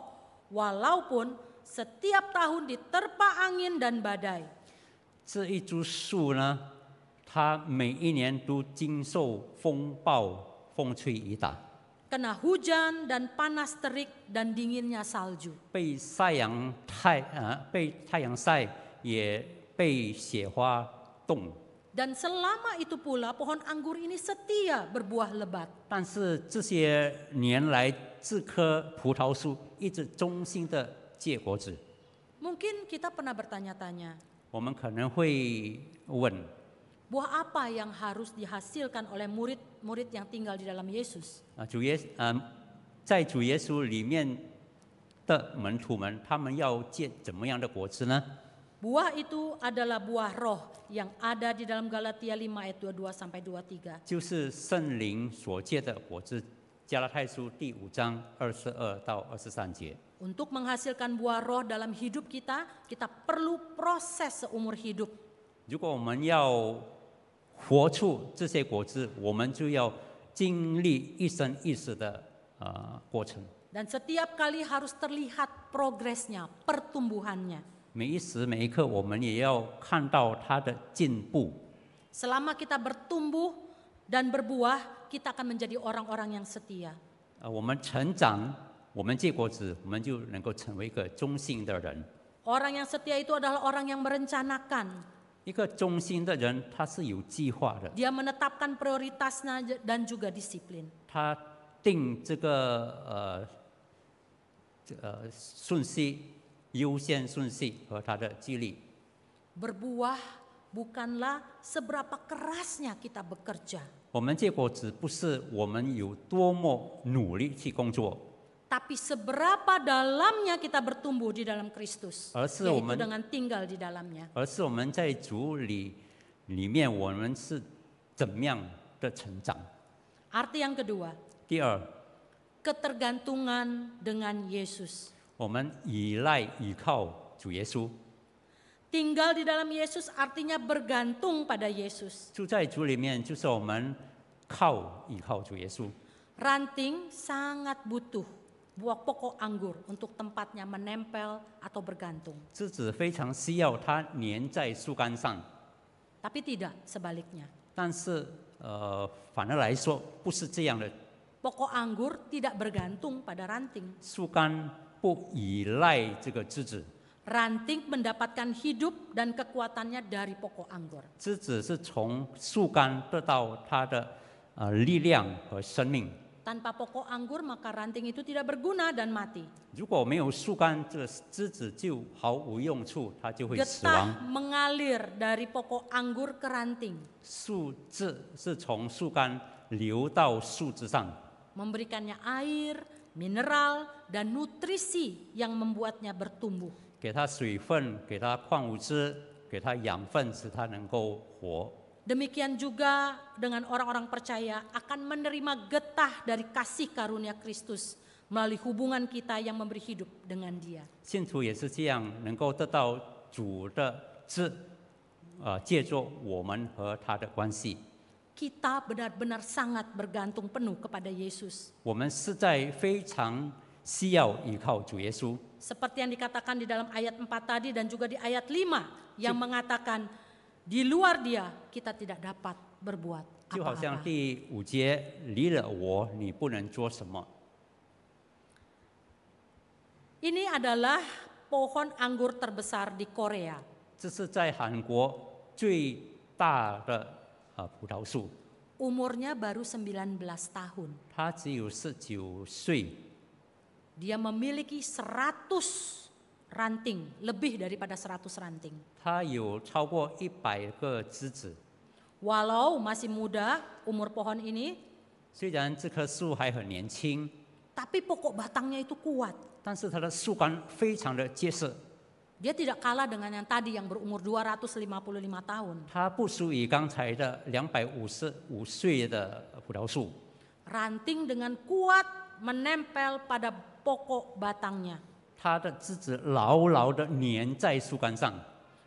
walaupun setiap tahun diterpa angin dan badai. 这一株树呢，它每一年都经受风暴、风吹雨打， Kena hujan dan panas terik dan dinginnya salju. 被太阳晒，也被雪花冻。 Dan selama itu pula pohon anggur ini setia berbuah lebat. 但是这些年来，这棵葡萄树一直忠心的结果子。 Mungkin kita pernah bertanya-tanya, 我们可能会问， buah apa yang harus dihasilkan oleh murid-murid yang tinggal di dalam Yesus? 在主耶稣里面的门徒们，他们要结怎么样的果子呢？ Buah itu adalah buah roh yang ada di dalam Galatia 5 ayat 22 sampai 23. 就是圣灵所结的果子。加拉太书第5章22到23节。 Untuk menghasilkan buah roh dalam hidup kita, kita perlu proses seumur hidup. 如果我们要活出这些果子，我们就要经历一生一世的过程。 Dan setiap kali harus terlihat progresnya, pertumbuhannya. 每一时每一刻，我们也要看到它的进步。 Selama kita bertumbuh dan berbuah, kita akan menjadi orang-orang yang setia. 我们成长，我们结果子，我们就能够成为一个忠心的人。 Orang yang setia itu adalah orang yang merencanakan. 一个忠心的人，他是有计划的， Dia menetapkan prioritasnya dan juga disiplin. 他定这个顺序、优先顺序和他的纪律。 Berbuah bukanlah seberapa kerasnya kita bekerja, 我们结果子不是我们有多么努力去工作， tapi seberapa dalamnya kita bertumbuh di dalam Kristus, 而是 yaitu 我们 dengan tinggal di dalamnya. 而是我们在主里面，我们是怎么样的成长。 Arti yang kedua, 第二， ketergantungan dengan Yesus. 我们依靠主耶稣， Tinggal di dalam Yesus artinya bergantung pada Yesus. 住在主里面就是我们依靠主耶稣。 Ranting sangat butuh buah pokok anggur untuk tempatnya menempel atau bergantung. 枝子非常需要它粘在树干上， Tapi tidak sebaliknya. 但是反而来说不是这样的， Pokok anggur tidak bergantung pada ranting. 树干不依赖这个枝子， Ranting mendapatkan hidup dan kekuatannya dari pokok anggur. 枝子是从树干得到它的力量和生命。 Tanpa pokok anggur maka ranting itu tidak berguna dan mati. 如果没有树干，这个枝子就毫无用处，它就会死 Getah 亡。 mengalir dari pokok anggur ke ranting, 树枝是从树干流到树枝上， memberikannya air, mineral, dan nutrisi yang membuatnya bertumbuh. 给它水分，给它矿物质，给它养分，使它能够活。 Demikian juga dengan orang-orang percaya akan menerima getah dari kasih karunia Kristus melalui hubungan kita yang memberi hidup dengan Dia. 信徒也是这样，能够得到主的枝，借助我们和他的关系。 Kita benar-benar sangat bergantung penuh kepada Yesus. 我们实在非常需要依靠主耶稣。 Seperti yang dikatakan di dalam ayat 4 tadi dan juga di ayat 5 yang mengatakan di luar Dia kita tidak dapat berbuat 就好像 apa-apa. 第5节，离了我，你不能做什么。 Ini adalah pohon anggur terbesar di Korea. 这是在韩国最大的葡萄树， Umurnya baru 19 tahun. 它只有19岁， Dia memiliki 100 ranting, lebih daripada 100 ranting. 它有超过100个枝子。 Walau masih muda umur pohon ini, 虽然这棵树还很年轻， tapi pokok batangnya itu kuat. 但是它的树干非常的结实， Dia tidak kalah dengan yang tadi yang berumur 255 tahun. 它不输于刚才的255岁的葡萄树。 Ranting dengan kuat menempel pada pokok batangnya. 它的枝子牢牢的粘在树干上，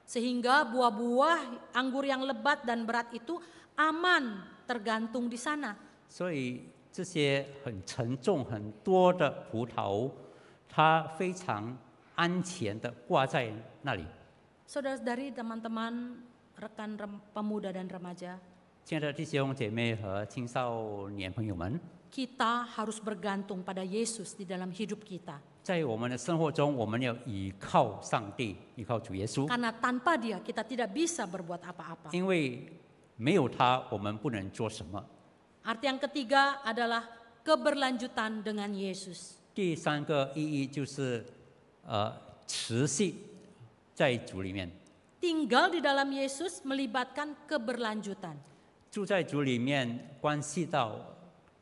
Sehingga buah-buah anggur yang lebat dan berat itu aman tergantung di sana. 所以这些很沉重很多的葡萄，它非常安全的挂在那里。 Saudara-saudari, teman-teman, rekan pemuda dan remaja, 亲爱的弟兄姐妹和青少年朋友们， kita harus bergantung pada Yesus di dalam hidup kita. 在我们的生活中，我们要依靠上帝，依靠主耶稣， Karena tanpa Dia kita tidak bisa berbuat apa-apa. 因为没有他，我们不能做什么。 Arti yang ketiga adalah keberlanjutan dengan Yesus. 第三个意义就是持续在主里面， Tinggal di dalam Yesus melibatkan keberlanjutan. 住在主里面关系到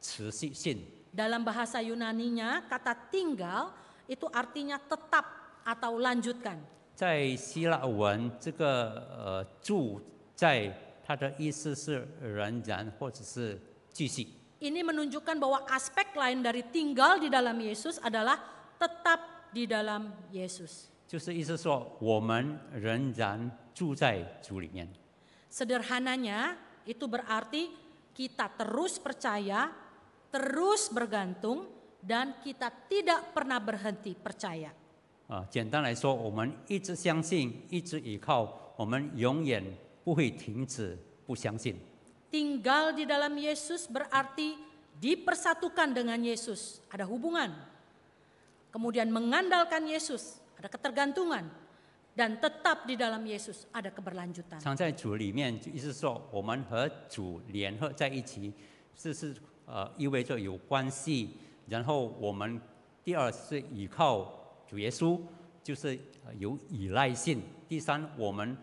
持续性。 Dalam bahasa Yunaninya, kata tinggal itu artinya tetap atau lanjutkan. 在希腊文，这个住在它的意思是仍然或者是继续。 Ini menunjukkan bahwa aspek lain dari tinggal di dalam Yesus adalah tetap di dalam Yesus. 就是意思说，我们仍然住在主里面。 Sederhananya, itu berarti kita terus percaya, terus bergantung, dan kita tidak pernah berhenti percaya. 简单来说，我们一直相信，一直依靠，我们永远不会停止不相信。 Tinggal di dalam Yesus berarti dipersatukan dengan Yesus, ada hubungan. Kemudian mengandalkan Yesus, ada ketergantungan. Dan tetap di dalam Yesus ada keberlanjutan. 常在主里面，意思是说我们和主联合在一起，这是意味着有关系。然后我们第二是依靠主耶稣，就是有依赖性。第三，我们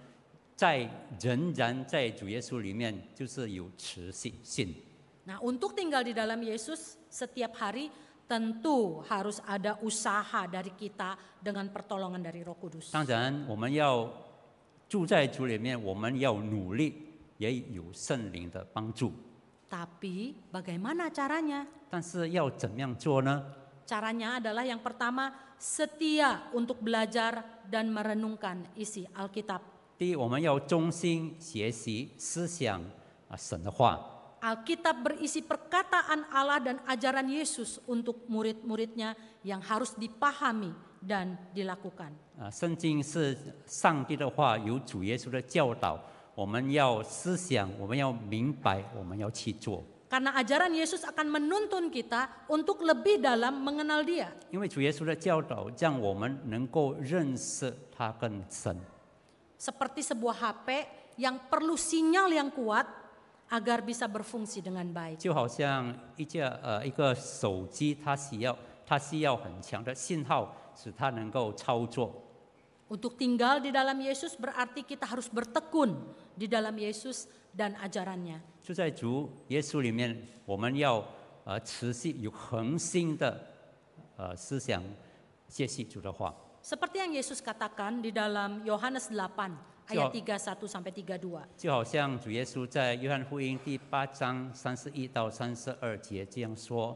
仍然在主耶稣里面，就是有持续性。 Nah, untuk tinggal di dalam Yesus setiap hari tentu harus ada usaha dari kita dengan pertolongan dari Roh Kudus. 当然，我们要住在主里面，我们要努力，也有圣灵的帮助。 Tapi bagaimana caranya? 但是要怎么样做呢？ Caranya adalah yang pertama, setia untuk belajar dan merenungkan isi Alkitab. 第一，我们要忠心学习思想神的话。 Alkitab berisi perkataan Allah dan ajaran Yesus untuk murid-muridnya yang harus dipahami dan dilakukan. 圣经是上帝的话，有主耶稣的教导，我们要思想，我们要明白，我们要去做。 Karena ajaran Yesus akan menuntun kita untuk lebih dalam mengenal Dia. 因为主耶稣的教导，让我们能够认识他更深。 Seperti sebuah HP yang perlu sinyal yang kuat agar bisa berfungsi dengan baik. 就好像一个手机，它需要很强的信号，使它能够操作。 Untuk tinggal di dalam Yesus berarti kita harus bertekun di dalam Yesus dan ajarannya. 就在主耶稣里面，我们要持续有恒心的思想，学习主的话。 Seperti yang Yesus katakan di dalam Yohanes 8 ayat 31 sampai 32. 就好像主耶稣在约翰福音第8章31到32节这样说：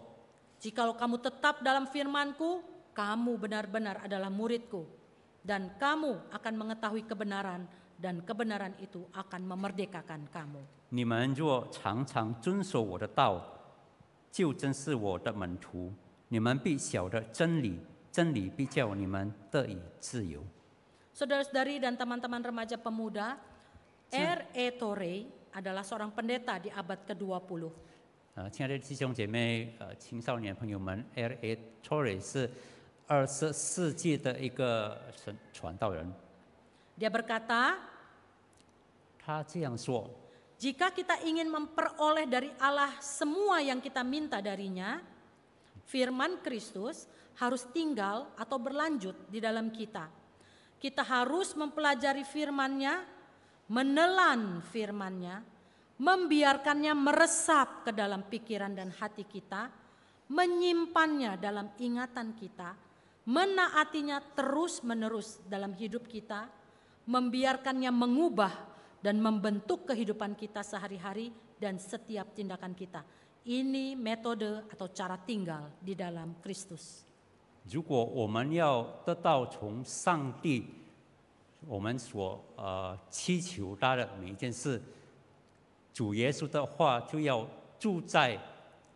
Jikalau kamu tetap dalam firman-Ku, kamu benar-benar adalah murid-Ku, dan kamu akan mengetahui kebenaran, dan kebenaran itu akan memerdekakan kamu. 你们若常常遵守我的道，就真是我的门徒。你们必晓得真理，真理必叫你们得以自由。 Saudara-saudari dan teman-teman remaja pemuda, ere tore adalah seorang pendeta di abad ke-20. 亲爱的弟兄姐妹，青少年朋友们 ，L.A. Torrey 是20世纪的一个传道人。 Dia berkata, 他这样说： jika kita ingin memperoleh dari Allah semua yang kita minta darinya, firman Kristus harus tinggal atau berlanjut di dalam kita. Kita harus mempelajari firman-Nya, menelan firman-Nya, membiarkannya meresap ke dalam pikiran dan hati kita, menyimpannya dalam ingatan kita, menaatinya terus-menerus dalam hidup kita, membiarkannya mengubah dan membentuk kehidupan kita sehari-hari dan setiap tindakan kita. Ini metode atau cara tinggal di dalam Kristus. 如果我们要得到从上帝我们所祈求他的每一件事，主耶稣的话就要住在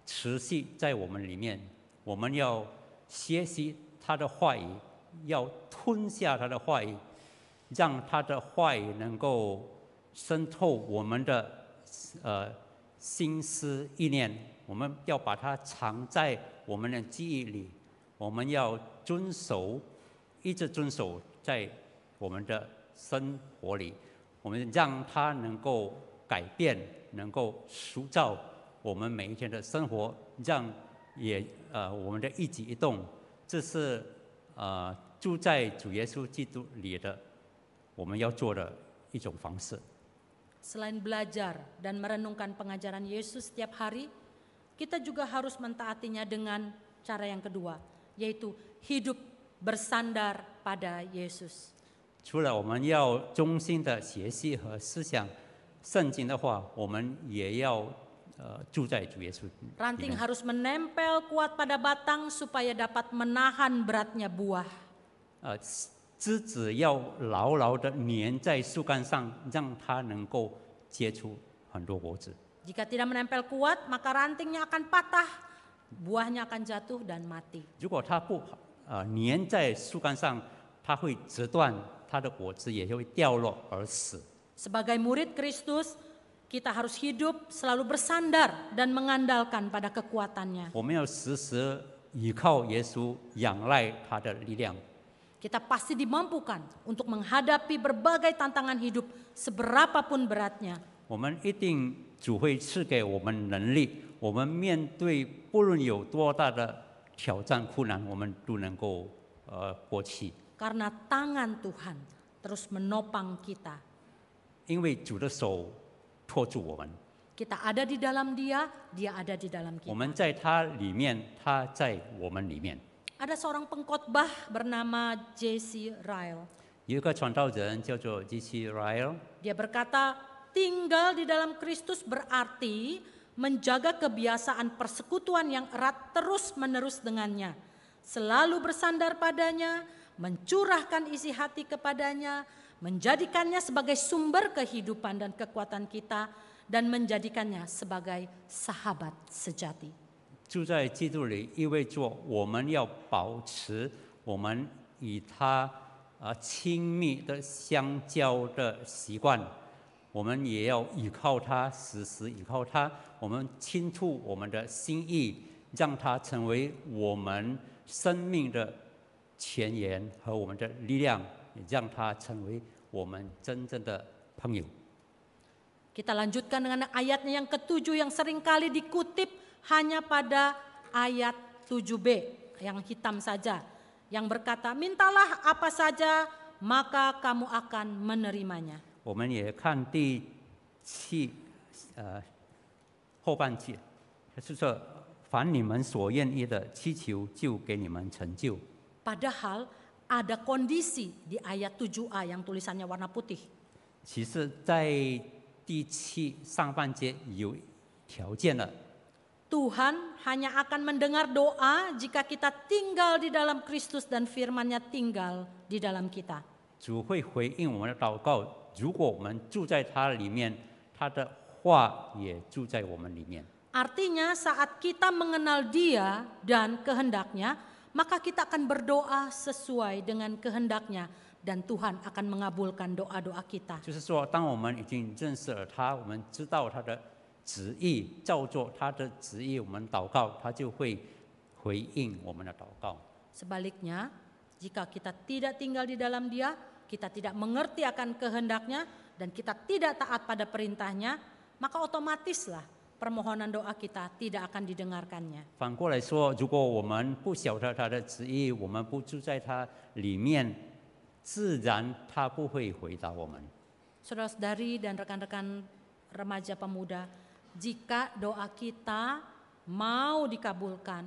持续在我们里面。我们要学习他的话语，要吞下他的话语，让他的话语能够渗透我们的心思意念。我们要把它藏在我们的记忆里。 我们要遵守，一直遵守在我们的生活里，我们让它能够改变，能够塑造我们每一天的生活，让我们的一举一动，这是住在主耶稣基督里的，我们要做的一种方式。 Selain belajar dan merenungkan pengajaran Yesus setiap hari, kita juga harus mentaatinya dengan cara yang kedua, yaitu hidup bersandar pada Yesus. 除了我们要忠心的学习和思想圣经的话，我们也要住在主耶稣里面。 Ranting harus menempel kuat pada batang supaya dapat menahan beratnya buah. 枝子要牢牢的粘在树干上，让它能够结出很多果子。 Jika tidak menempel kuat, maka rantingnya akan patah, buahnya akan jatuh dan mati. 如果它不粘在树干上，它会折断，它的果子也会掉落而死。 Sebagai murid Kristus, kita harus hidup selalu bersandar dan mengandalkan pada kekuatannya. 我们要时时依靠耶稣，仰赖他的力量。 Kita pasti dimampukan untuk menghadapi berbagai tantangan hidup seberapapun beratnya. 我们一定主会赐给我们能力，我们面对不论有多大的挑战困难，我们都能够过去。 Karena tangan Tuhan terus menopang kita. 因为主的手托住我们， Kita ada di dalam Dia, Dia ada di dalam 我 kita. 们在他里面，他在我们里面。 Ada seorang pengkhotbah bernama J.C. Ryle. 有一个传道人叫做 J.C. Ryle， Dia berkata, tinggal di dalam Kristus berarti menjaga kebiasaan persekutuan yang erat terus-menerus dengannya. Selalu bersandar padanya, mencurahkan isi hati kepadanya, menjadikannya sebagai sumber kehidupan dan kekuatan kita, dan menjadikannya sebagai sahabat sejati. 住在基督里，意味着我们要保持我们与他亲密的相交的习惯，我们也要依靠他，时时依靠他。我们倾吐我们的心意，让他成为我们生命的泉源和我们的力量，也让他成为我们真正的朋友。 Kita lanjutkan dengan ayatnya yang ketujuh yang seringkali dikutip hanya pada ayat 7b yang hitam saja. Yang berkata, mintalah apa saja maka kamu akan menerimanya. 我们也看第后半句，是说凡你们所愿意的祈求，就给你们成就。 Padahal ada kondisi di ayat 7a yang tulisannya warna putih. 其实，在第7上半节有条件了。 Tuhan hanya akan mendengar doa jika kita tinggal di dalam Kristus dan firman-Nya tinggal di dalam kita. 主会回应我们的祷告，如果我们住在他里面，他的话也住在我们里面。 Artinya saat kita mengenal Dia dan kehendaknya, maka kita akan berdoa sesuai dengan kehendaknya dan Tuhan akan mengabulkan doa-doa kita. 就是说，当我们已经认识了他，我们知道他的旨意，照做他的旨意，我们祷告，他就会回应我们的祷告。 Sebaliknya, jika kita tidak tinggal di dalam Dia, kita tidak mengerti akan kehendaknya, dan kita tidak taat pada perintahnya, maka otomatislah permohonan doa kita tidak akan didengarkannya. 反过来说，如果我们不晓得他的旨意，我们不住在他里面，自然他不会回答我们。 Saudara-saudari dan rekan-rekan remaja pemuda, jika doa kita mau dikabulkan,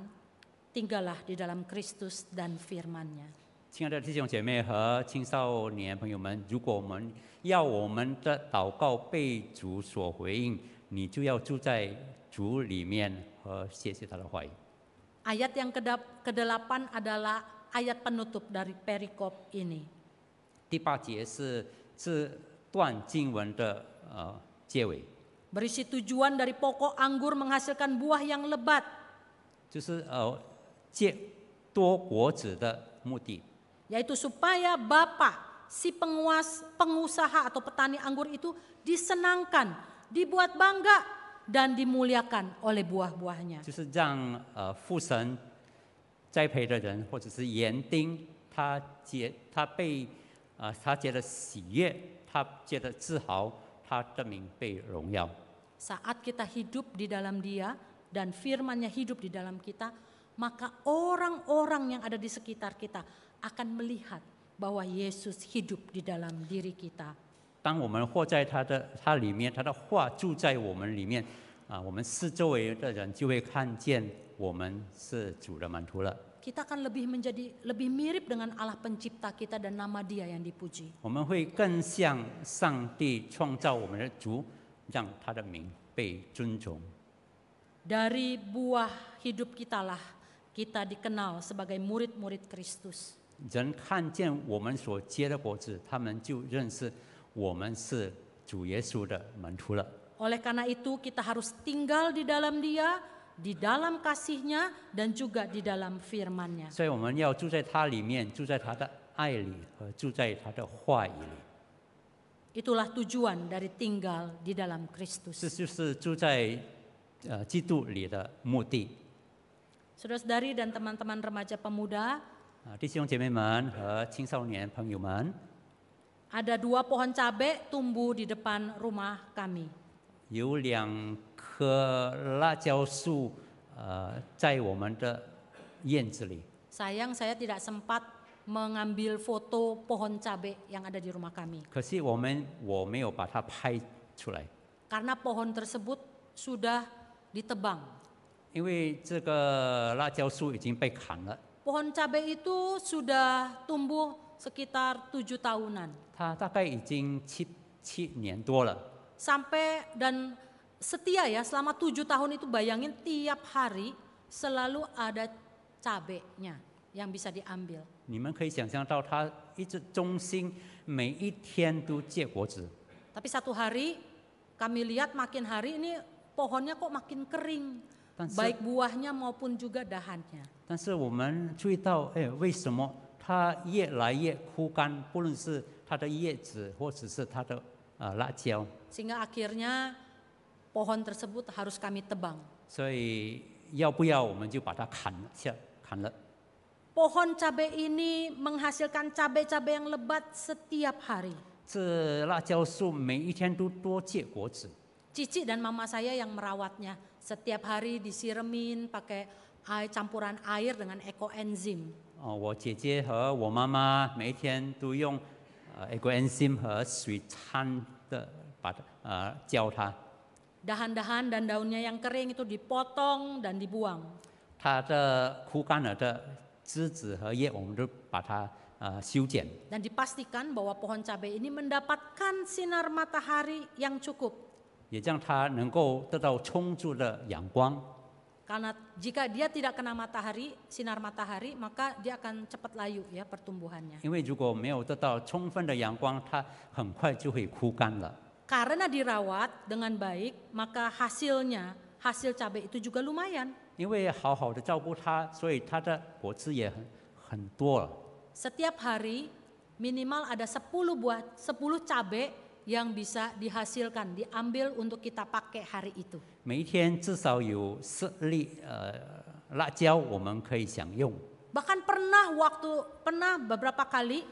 tinggallah di dalam Kristus dan firman-Nya. 亲爱的弟兄姐妹和青少年朋友们，如果我们要我们的祷告被主所回应，你就要住在主里面和学习他的话语。 Ayat yang ke-8 adalah ayat penutup dari perikop ini. 第8节是这段经文的结尾， Berisi tujuan dari pokok anggur menghasilkan buah yang lebat. 就是结多果子的目的， Yaitu supaya Bapak, si pengusaha atau petani anggur itu disenangkan, dibuat bangga, dan dimuliakan oleh buah-buahnya. 就是让父神栽培的人或者是园丁，他结的喜悦，他结的自豪，他的名被荣耀。 Saat kita hidup di dalam Dia dan firman-Nya hidup di dalam kita, maka orang-orang yang ada di sekitar kita akan melihat bahwa Yesus hidup di dalam diri kita. 当我们活在他里面，他的话住在我们里面，我们四周围的人就会看见我们是主的门徒了。 Kita akan lebih mirip dengan Allah pencipta kita dan nama Dia yang dipuji. 我们会更像上帝创造我们的主，让他的名被尊崇。 Dari buah hidup kitalah kita dikenal sebagai murid-murid Kristus. 人看见我们所结的果子，他们就认识我们是主耶稣的门徒了。 Oleh karena itu kita harus tinggal di dalam Dia, di dalam kasih-Nya, dan juga di dalam firman-Nya. 所以我们要住在他里面，住在他的爱里，和住在他的话语里。 Itulah tujuan dari tinggal di dalam Kristus. 这就是住在基督里的目的。 Saudara-saudari dan teman-teman remaja pemuda, 弟兄姐妹们和青少年朋友们， ada 2 pohon cabai tumbuh di depan rumah kami. 有2棵辣椒树，在我们的院子里。 Sayang saya tidak sempat mengambil foto pohon cabai yang ada di rumah kami. 可惜我没有把它拍出来， Karena pohon tersebut sudah ditebang. 因为这个辣椒树已经被砍了， Pohon cabai itu sudah tumbuh sekitar 7 tahunan. 它大概已经7年多了。 Sampai dan setia ya, selama 7 tahun itu bayangin tiap hari selalu ada cabainya yang bisa diambil. 你们可以想象到，它一直忠心，每一天都结果子。 Tapi satu hari kami lihat makin hari ini pohonnya kok makin kering, baik buahnya maupun juga dahannya. 但是我们注意到，为什么它越来越枯干？不论是它的叶子，或者是它的辣椒， Sehingga akhirnya pohon tersebut harus kami tebang. 所以要不要我们就把它砍了。 Pohon cabai ini menghasilkan cabai-cabai yang lebat setiap hari. 这辣椒树每一天都多结果子。 Cici dan mama saya yang merawatnya. Setiap hari disiramin pakai campuran air dengan ekoenzim. 我姐姐和我妈妈每一天都用ekoenzim 和水掺的把它浇它。 Dahan-dahan dan daunnya yang kering itu dipotong dan dibuang. 它的枯干了的枝子和叶，我们都把它修剪。 Dan dipastikan bahwa pohon cabai ini mendapatkan sinar matahari yang cukup. 也让它能够得到充足的阳光。 Karena jika dia tidak kena matahari, sinar matahari, maka dia akan cepat layu ya pertumbuhannya. 因为如果没有得到充分的阳光，它很快就会枯干了。 Karena dirawat dengan baik, maka hasil cabai itu juga lumayan. 因为好好的照顾它，所以它的果子也很多了。 Setiap hari minimal ada 10 cabai yang bisa dihasilkan, diambil untuk kita pakai hari itu. 每一天至少有10粒辣椒我们可以享用。 Bahkan pernah beberapa kali,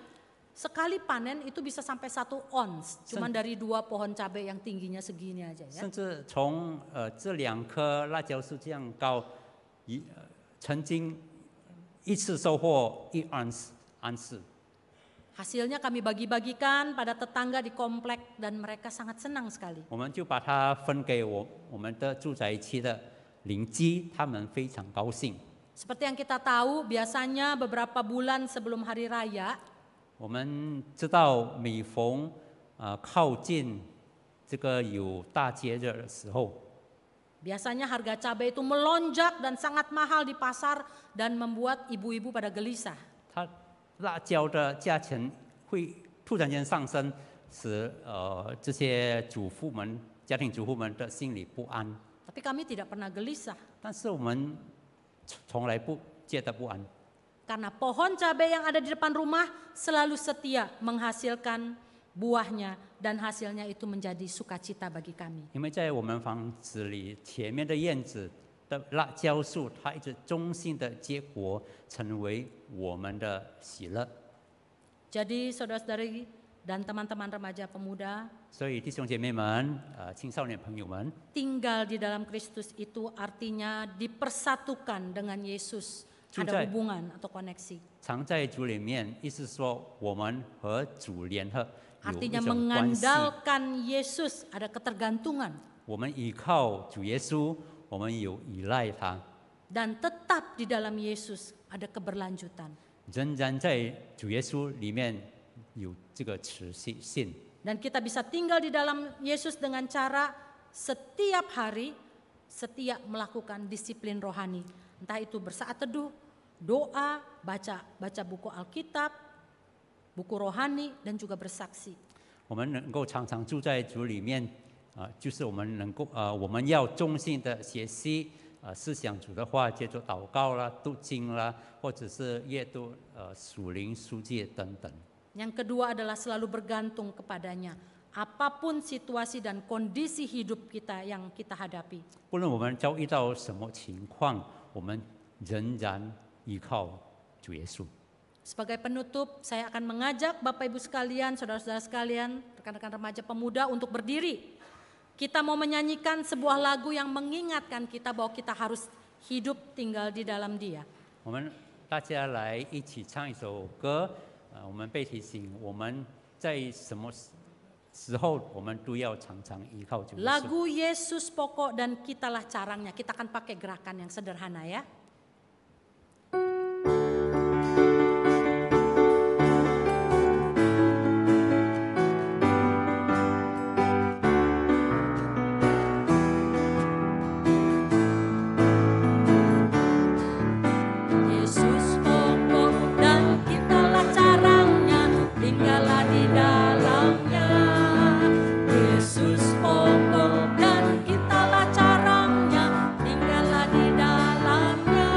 sekali panen itu bisa sampai 1 ons, cuman dari 2 pohon cabai yang tingginya segini aja ya. 甚至从这2棵辣椒树这样高，曾经一次收获1安士。 Hasilnya kami bagi-bagikan pada tetangga di komplek dan mereka sangat senang sekali. 我们就把它分给我们的住宅区的邻居，他们非常高兴。 Seperti yang kita tahu, biasanya beberapa bulan sebelum hari raya, 我们知道每逢靠近这个有大节日的时候， biasanya harga cabai itu melonjak dan sangat mahal di pasar dan membuat ibu-ibu pada gelisah. 它辣椒的价钱会突然间上升，使这些家庭主妇们的心里不安。 Tapi kami tidak pernah gelisah 但是我们从来不觉得不安， karena pohon cabai yang ada di depan rumah selalu setia menghasilkan buahnya dan hasilnya itu menjadi sukacita bagi kami. 因为在我们房子里前面的院子的辣椒树，它一直衷心的结果，成为我们的喜乐。 Jadi saudara-saudari dan teman-teman remaja pemuda, 所以弟兄姐妹们，青少年朋友们， tinggal di dalam Kristus itu artinya dipersatukan dengan Yesus, ada Juga. hubungan atau koneksi. 常在主里面，意思说我们和主联合，有一 Artinya 种关系。 mengandalkan Yesus, ada ketergantungan 我们依靠主耶稣，我们有依赖他， dan tetap di dalam Yesus ada keberlanjutan. 仍然在主耶稣里面有这个持续性。 Dan kita bisa tinggal di dalam Yesus dengan cara setiap hari setiap melakukan disiplin rohani. Entah itu bersaat teduh, doa, baca buku Alkitab, buku rohani dan juga bersaksi. 我们能够常常住在主里面，就是我们能够我们要忠心的学习思想主的话，接着祷告啦、读经啦，或者是阅读属灵书籍等等。 Yang kedua adalah selalu bergantung kepadanya. Apapun situasi dan kondisi hidup kita yang kita hadapi. 不论我们遭遇到什么情况，我们仍然依靠主耶稣。 Sebagai penutup, saya akan mengajak Bapak Ibu sekalian, saudara-saudara sekalian, rekan-rekan remaja pemuda untuk berdiri. Kita mau menyanyikan sebuah lagu yang mengingatkan kita bahwa kita harus hidup tinggal di dalam Dia. 我们大家来一起唱一首歌，我们被提醒，我们在什么时候我们都要常常依靠主耶稣。 Lagu Yesus pokok dan kitalah carangnya. Kita akan pakai gerakan yang sederhana ya. Yesus pokok dan kitalah carangnya, tinggallah di dalamnya. Yesus pokok dan kitalah carangnya, tinggallah di dalamnya.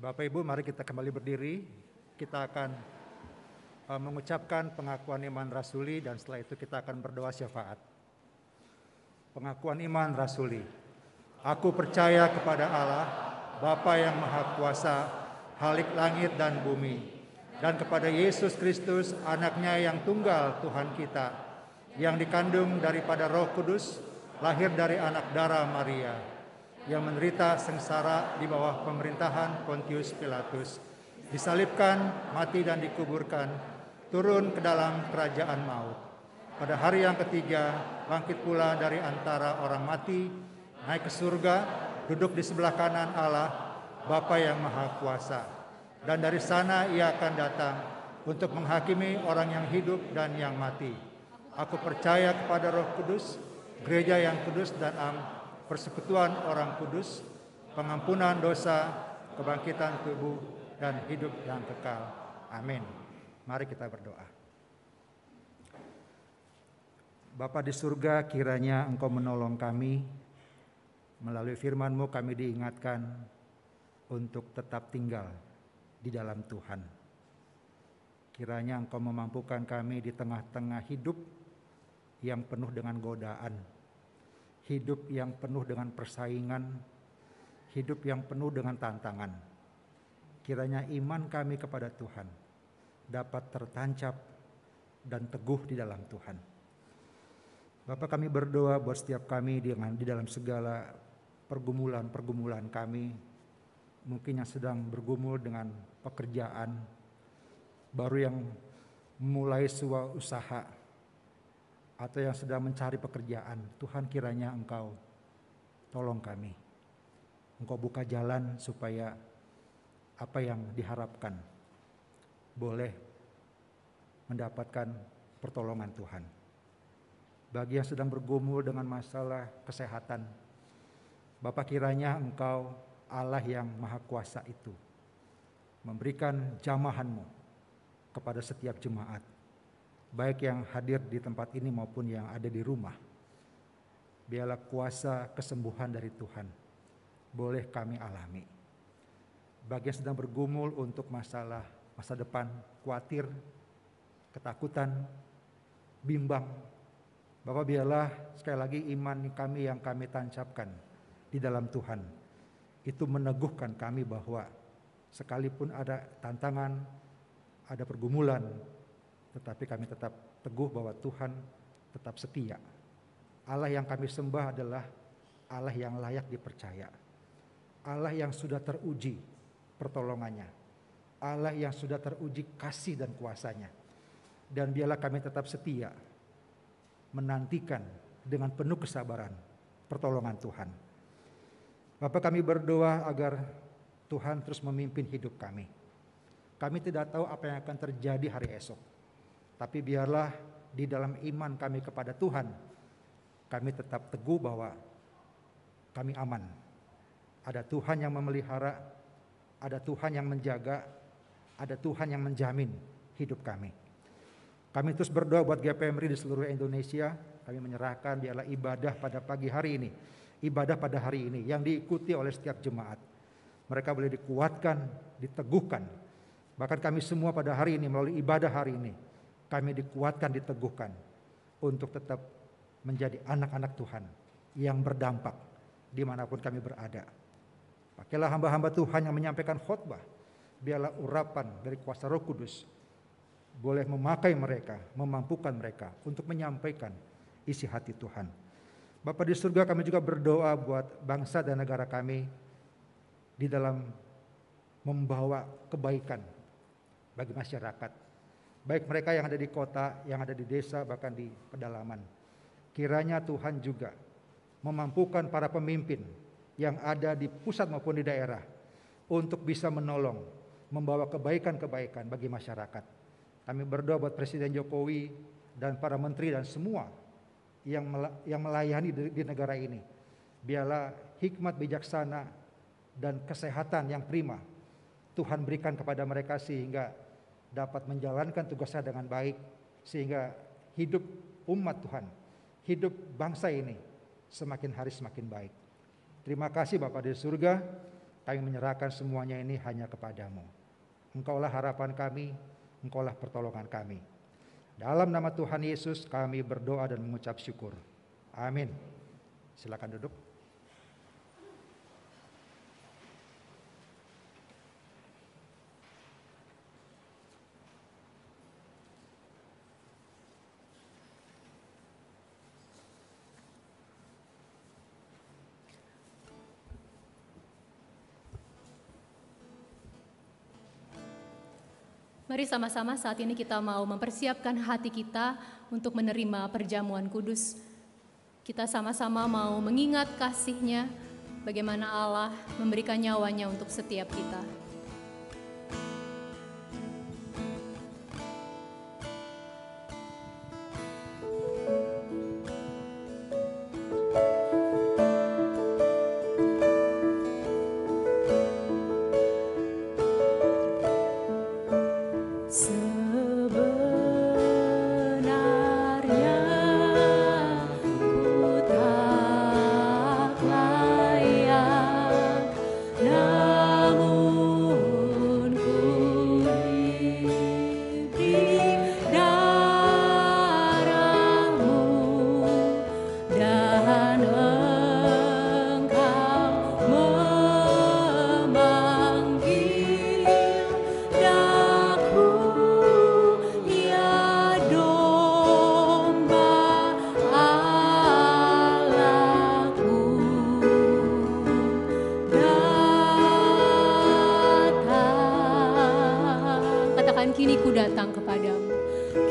Bapak Ibu, mari kita kembali berdiri. Kita akan mengucapkan pengakuan iman rasuli dan setelah itu kita akan berdoa syafaat. Pengakuan iman rasuli. Aku percaya kepada Allah, Bapa yang Maha Kuasa, Khalik langit dan bumi, dan kepada Yesus Kristus, anaknya yang tunggal Tuhan kita, yang dikandung daripada Roh Kudus, lahir dari anak darah Maria, yang menderita sengsara di bawah pemerintahan Pontius Pilatus, disalibkan, mati dan dikuburkan, turun ke dalam kerajaan maut. Pada hari yang ketiga, bangkit pula dari antara orang mati, naik ke surga, duduk di sebelah kanan Allah, Bapa yang Maha Kuasa. Dan dari sana ia akan datang untuk menghakimi orang yang hidup dan yang mati. Aku percaya kepada Roh Kudus, gereja yang kudus dan persekutuan orang kudus, pengampunan dosa, kebangkitan tubuh, dan hidup yang kekal. Amin. Mari kita berdoa. Bapa di surga, kiranya Engkau menolong kami. Melalui firman-Mu kami diingatkan untuk tetap tinggal di dalam Tuhan. Kiranya Engkau memampukan kami di tengah-tengah hidup yang penuh dengan godaan, hidup yang penuh dengan persaingan, hidup yang penuh dengan tantangan. Kiranya iman kami kepada Tuhan dapat tertancap dan teguh di dalam Tuhan. Bapak, kami berdoa buat setiap kami di dalam segala pergumulan kami, mungkin yang sedang bergumul dengan pekerjaan, baru yang mulai sebuah usaha, atau yang sedang mencari pekerjaan. Tuhan, kiranya Engkau tolong kami. Engkau buka jalan supaya apa yang diharapkan boleh mendapatkan pertolongan Tuhan. Bagi yang sedang bergumul dengan masalah kesehatan, Bapak, kiranya Engkau Allah yang Maha Kuasa itu memberikan jamahan-Mu kepada setiap jemaat, baik yang hadir di tempat ini maupun yang ada di rumah. Biarlah kuasa kesembuhan dari Tuhan boleh kami alami. Bagi yang sedang bergumul untuk masalah masa depan, khawatir, ketakutan, bimbang, Bapak, biarlah sekali lagi iman kami yang kami tancapkan di dalam Tuhan itu meneguhkan kami bahwa sekalipun ada tantangan, ada pergumulan, tetapi kami tetap teguh bahwa Tuhan tetap setia. Allah yang kami sembah adalah Allah yang layak dipercaya, Allah yang sudah teruji pertolongannya, Allah yang sudah teruji kasih dan kuasanya. Dan biarlah kami tetap setia menantikan dengan penuh kesabaran pertolongan Tuhan. Bapak, kami berdoa agar Tuhan terus memimpin hidup kami. Kami tidak tahu apa yang akan terjadi hari esok, tapi biarlah di dalam iman kami kepada Tuhan, kami tetap teguh bahwa kami aman. Ada Tuhan yang memelihara, ada Tuhan yang menjaga, ada Tuhan yang menjamin hidup kami. Kami terus berdoa buat GPMRI di seluruh Indonesia. Kami menyerahkan biarlah ibadah pada pagi hari ini, ibadah pada hari ini yang diikuti oleh setiap jemaat. Mereka boleh dikuatkan, diteguhkan. Bahkan kami semua pada hari ini melalui ibadah hari ini, kami dikuatkan, diteguhkan untuk tetap menjadi anak-anak Tuhan yang berdampak dimanapun kami berada. Pakailah hamba-hamba Tuhan yang menyampaikan khotbah, biarlah urapan dari kuasa Roh Kudus boleh memakai mereka, memampukan mereka untuk menyampaikan isi hati Tuhan. Bapa di surga, kami juga berdoa buat bangsa dan negara kami di dalam membawa kebaikan bagi masyarakat, baik mereka yang ada di kota, yang ada di desa, bahkan di pedalaman. Kiranya Tuhan juga memampukan para pemimpin yang ada di pusat maupun di daerah untuk bisa menolong, membawa kebaikan-kebaikan bagi masyarakat. Kami berdoa buat Presiden Jokowi dan para menteri dan semua yang melayani di negara ini. Biarlah hikmat bijaksana dan kesehatan yang prima Tuhan berikan kepada mereka sehingga dapat menjalankan tugasnya dengan baik, sehingga hidup umat Tuhan, hidup bangsa ini semakin hari semakin baik. Terima kasih Bapa di surga. kami menyerahkan semuanya ini hanya kepadamu. Engkaulah harapan kami, Engkaulah pertolongan kami. Dalam nama Tuhan Yesus kami berdoa dan mengucap syukur. Amin. Silakan duduk. Mari sama-sama saat ini kita mau mempersiapkan hati kita untuk menerima perjamuan kudus. Kita sama-sama mau mengingat kasih-Nya, bagaimana Allah memberikan nyawanya untuk setiap kita. Kini ku datang kepadamu.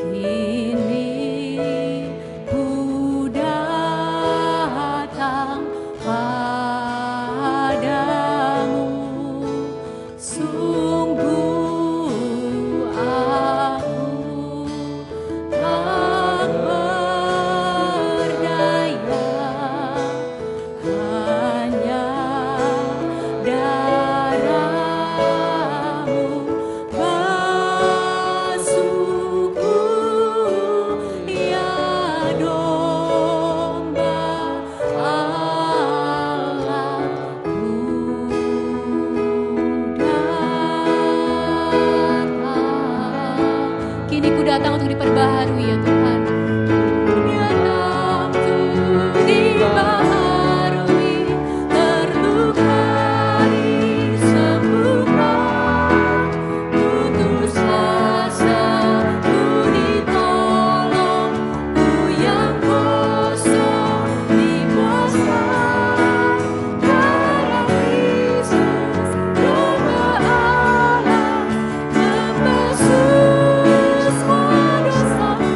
Kini ku datang padamu. Sungguh aku tak berdaya, hanya darah-Mu datang untuk diperbaharui ya Tuhan. Datang untuk diperbaharui, terluka disembuhkan, putus asa ku ditolong, ku yang kosong dipuaskan. Darah Yesus, domba Allah, membasuh semua dosaku.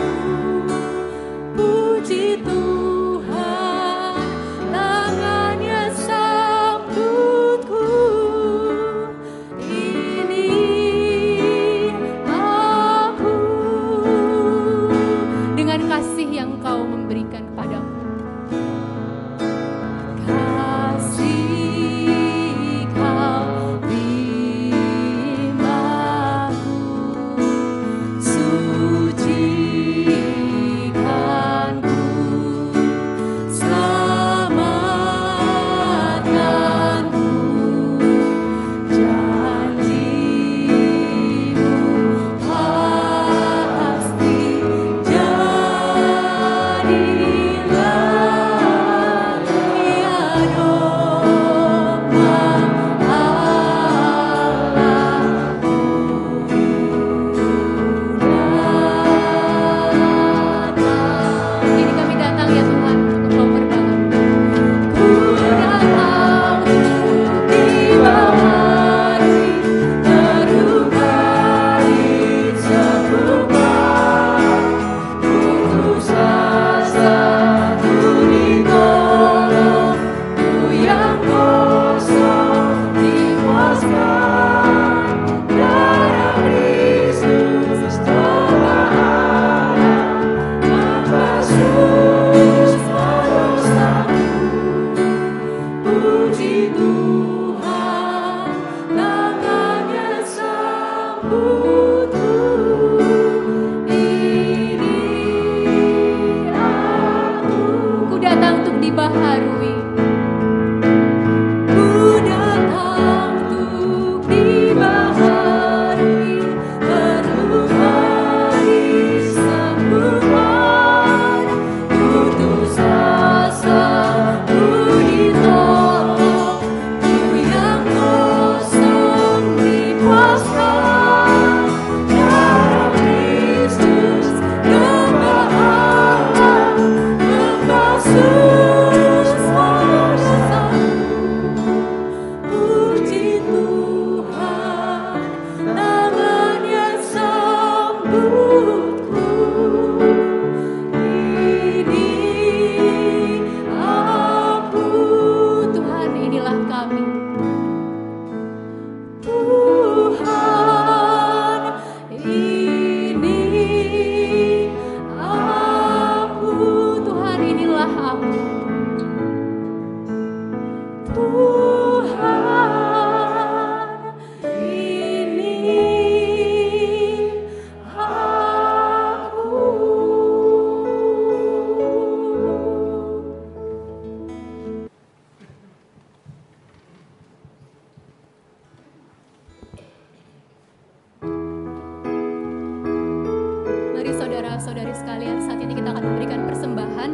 saudara-saudari sekalian, saat ini kita akan memberikan persembahan.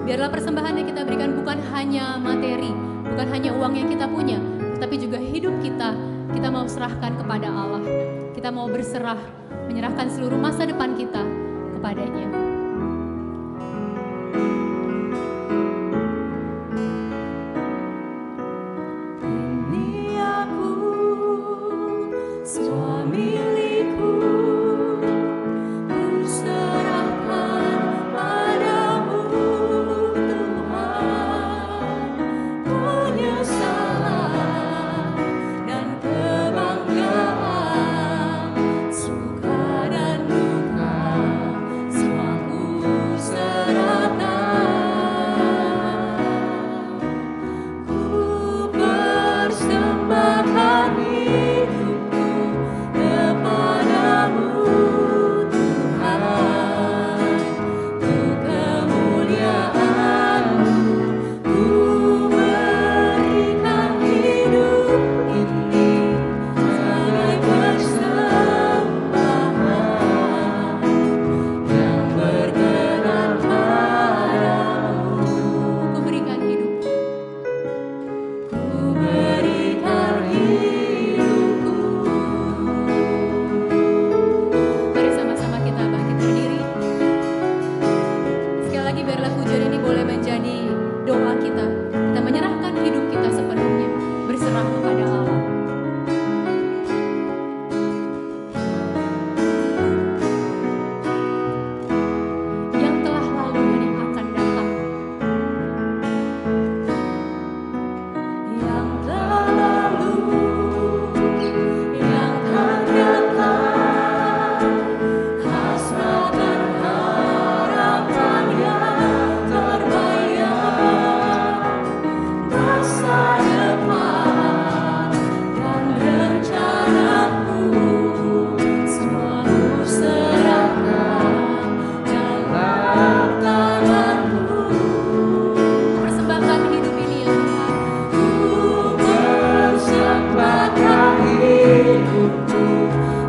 Biarlah persembahan yang kita berikan bukan hanya materi, bukan hanya uang yang kita punya, tetapi juga hidup kita. Kita mau serahkan kepada Allah. Kita mau berserah, menyerahkan seluruh masa depan kita kepadanya. Ini aku, semua milikku, ku serahkan padamu Tuhan. Penyesalan dan kebanggaan, suka dan duka, semua ku serahkan. Ku persembahkan hidupku kepadamu Tuhan, untuk kemuliaan-Mu. Ku berikan hidup ini sebagai persembahan yang berkenan padamu. Ku berikan hidup. Ku berikan hidupku. Mari sama-sama kita bangkit berdiri. Sekali lagi biarlah pujian ini boleh menjadi doa kita. Kita menyerahkan hidup kita sepenuhnya, berserah kepada Allah. Yang telah lalu dan yang akan datang, Yang telah lalu, yang akan datang, hasrat dan harapan yang terbayang, masa depan dan rencanaku, semua ku serahkan dalam tangan-Mu. persembahkan hidup ini ya Tuhan. Ku persembahkan hidupku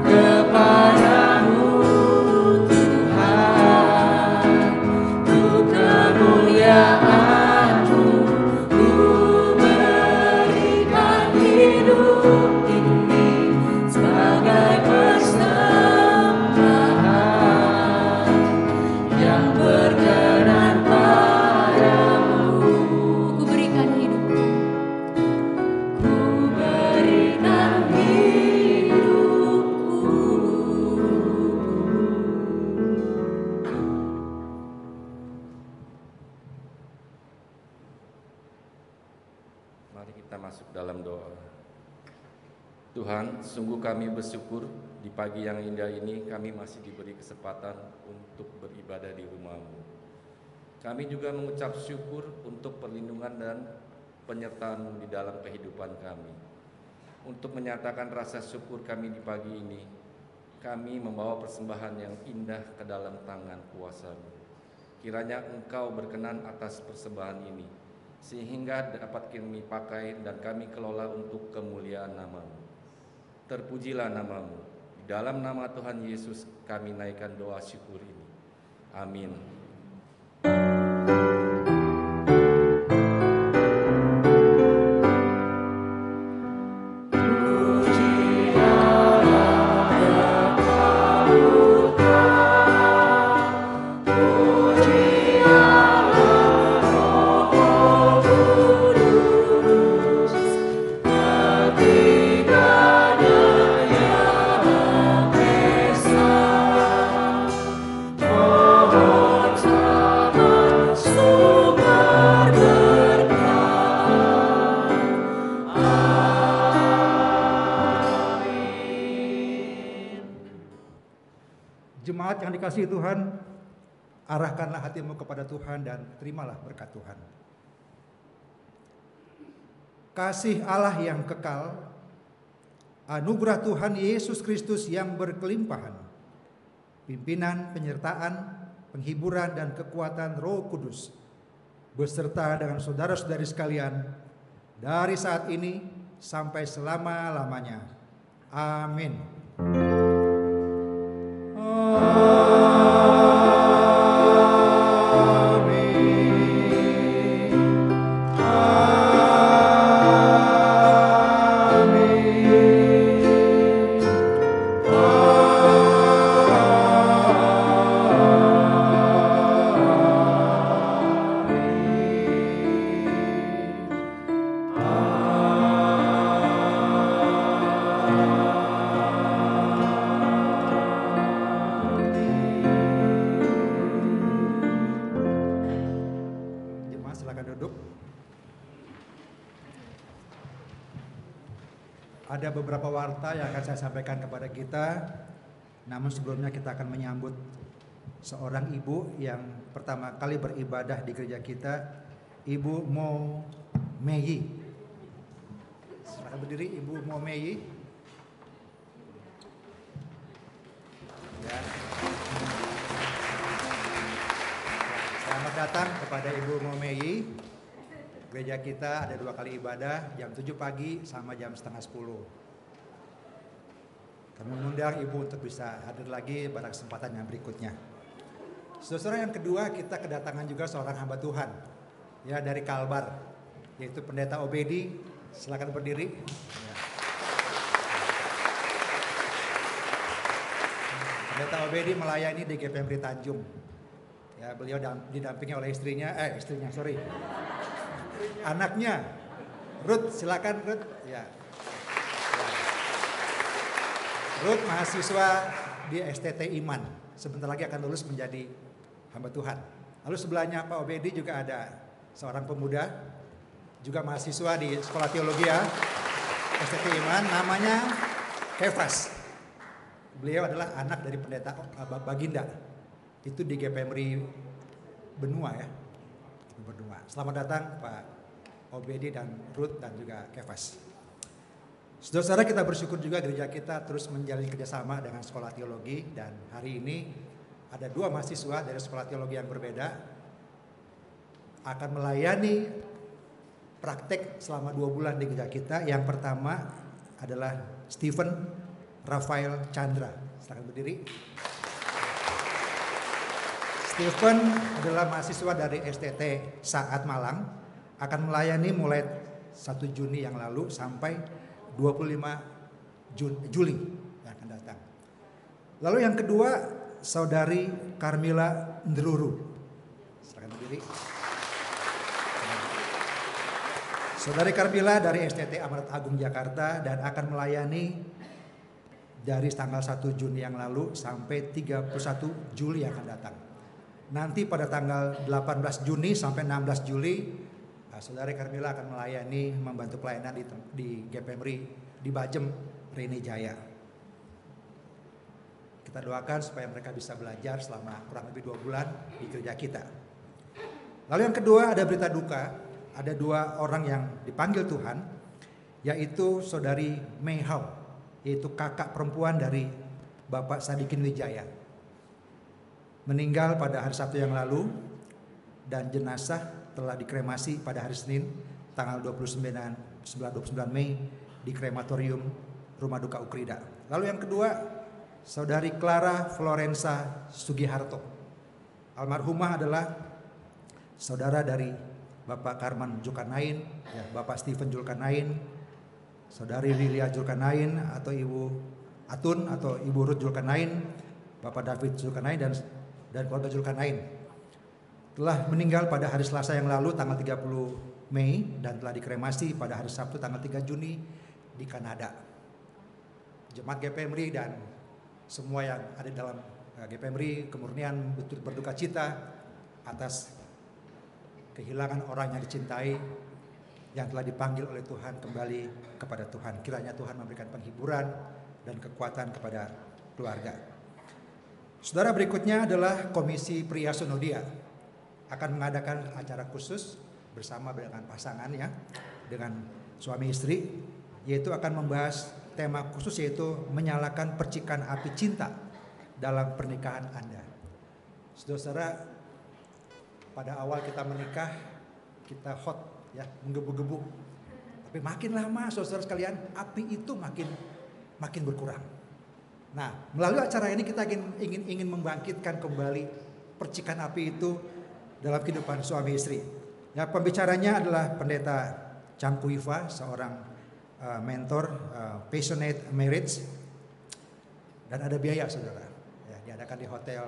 kepadamu Tuhan, untuk kemuliaan-Mu. Ku berikan hidup ini sebagai persembahan yang berkenan padamu. Ku berikan hidupku. Ku berikan hidupku. Mari kita masuk dalam doa. Tuhan, sungguh kami bersyukur di pagi yang indah ini kami masih diberi kesempatan untuk beribadah di rumah-Mu. Kami juga mengucap syukur untuk perlindungan dan penyertaan-Mu di dalam kehidupan kami. Untuk menyatakan rasa syukur kami di pagi ini, kami membawa persembahan yang indah ke dalam tangan kuasa-Mu. Kiranya Engkau berkenan atas persembahan ini, sehingga dapat kami pakai dan kami kelola untuk kemuliaan nama-Mu. Terpujilah nama-Mu. Di dalam nama Tuhan Yesus kami naikkan doa syukur ini. Amin. Jemaat yang dikasihi Tuhan, arahkanlah hatimu kepada Tuhan dan terimalah berkat Tuhan. Kasih Allah yang kekal, anugerah Tuhan Yesus Kristus yang berkelimpahan, pimpinan, penyertaan, penghiburan dan kekuatan Roh Kudus beserta dengan saudara-saudari sekalian dari saat ini sampai selama-lamanya. Amin. Amin. Ada beberapa warta yang akan saya sampaikan kepada kita. Namun sebelumnya kita akan menyambut seorang ibu yang pertama kali beribadah di gereja kita, Ibu Mo Meyi. Silakan berdiri, Ibu Mo Meyi. Ya. Selamat datang kepada Ibu Mo Meyi. Gereja kita ada 2 kali ibadah, jam 7 pagi sama jam setengah 10. Kami mengundang Ibu untuk bisa hadir lagi pada kesempatan yang berikutnya. Saudara, yang kedua kita kedatangan juga seorang hamba Tuhan, ya, dari Kalbar, yaitu Pendeta Obedi. Silakan berdiri. Ya. Pendeta Obedi melayani di GPMRI Tanjung. Ya, beliau didampingi oleh anaknya Ruth. Silakan Ruth. Ya. Ruth mahasiswa di STT Iman, sebentar lagi akan lulus menjadi hamba Tuhan. Lalu sebelahnya Pak Obedi juga ada seorang pemuda, juga mahasiswa di Sekolah Teologi STT Iman, namanya Kefas. Beliau adalah anak dari Pendeta Baginda, itu di GPMRI Benua, ya. Berdua. Selamat datang Pak Obedi dan Ruth dan juga Kefas. Saudara-saudara, kita bersyukur juga gereja kita terus menjalin kerjasama dengan Sekolah Teologi, dan hari ini ada 2 mahasiswa dari Sekolah Teologi yang berbeda akan melayani praktek selama 2 bulan di gereja kita. Yang pertama adalah Stephen Rafael Chandra. Silakan berdiri. Stephen adalah mahasiswa dari STT Saat Malang, akan melayani mulai 1 Juni yang lalu sampai 25 Juli yang akan datang. Lalu yang kedua, Saudari Carmila Ndruru. Silakan berdiri. Saudari Carmila dari STT Amanat Agung Jakarta dan akan melayani dari tanggal 1 Juni yang lalu sampai 31 Juli yang akan datang. Nanti pada tanggal 18 Juni sampai 16 Juli, Saudari Carmila akan melayani, membantu pelayanan di GPMRI di Bajem, Rene Jaya. Kita doakan supaya mereka bisa belajar selama kurang lebih 2 bulan di gereja kita. Lalu yang kedua, ada berita duka. Ada 2 orang yang dipanggil Tuhan, yaitu Saudari Mei Hao, yaitu kakak perempuan dari Bapak Sadikin Wijaya. Meninggal pada hari Sabtu yang lalu, dan jenazah telah dikremasi pada hari Senin tanggal 29 Mei di krematorium Rumah Duka Ukrida. Lalu yang kedua, Saudari Clara Florensa Sugiharto. Almarhumah adalah saudara dari Bapak Karman Julkarnain, ya, Bapak Stephen Julkarnain, Saudari Lilia Julkarnain atau Ibu Atun atau Ibu Ruth Julkarnain, Bapak David Julkarnain dan keluarga Julkarnain. Telah meninggal pada hari Selasa yang lalu tanggal 30 Mei dan telah dikremasi pada hari Sabtu tanggal 3 Juni di Kanada. Jemaat GPMRI dan semua yang ada dalam GPMRI kemurnian berduka cita atas kehilangan orang yang dicintai, yang telah dipanggil oleh Tuhan kembali kepada Tuhan. Kiranya Tuhan memberikan penghiburan dan kekuatan kepada keluarga. Saudara, berikutnya adalah Komisi Pria Sonodia akan mengadakan acara khusus bersama dengan pasangannya, dengan suami istri, yaitu akan membahas tema khusus, yaitu menyalakan percikan api cinta dalam pernikahan Anda. Saudara, pada awal kita menikah kita hot, ya, menggebu-gebu, tapi makin lama saudara sekalian api itu makin berkurang. Nah, melalui acara ini kita ingin membangkitkan kembali percikan api itu dalam kehidupan suami istri. Ya, pembicaranya adalah Pendeta Changku Iva, seorang mentor passionate marriage, dan ada biaya saudara. Ya, diadakan di hotel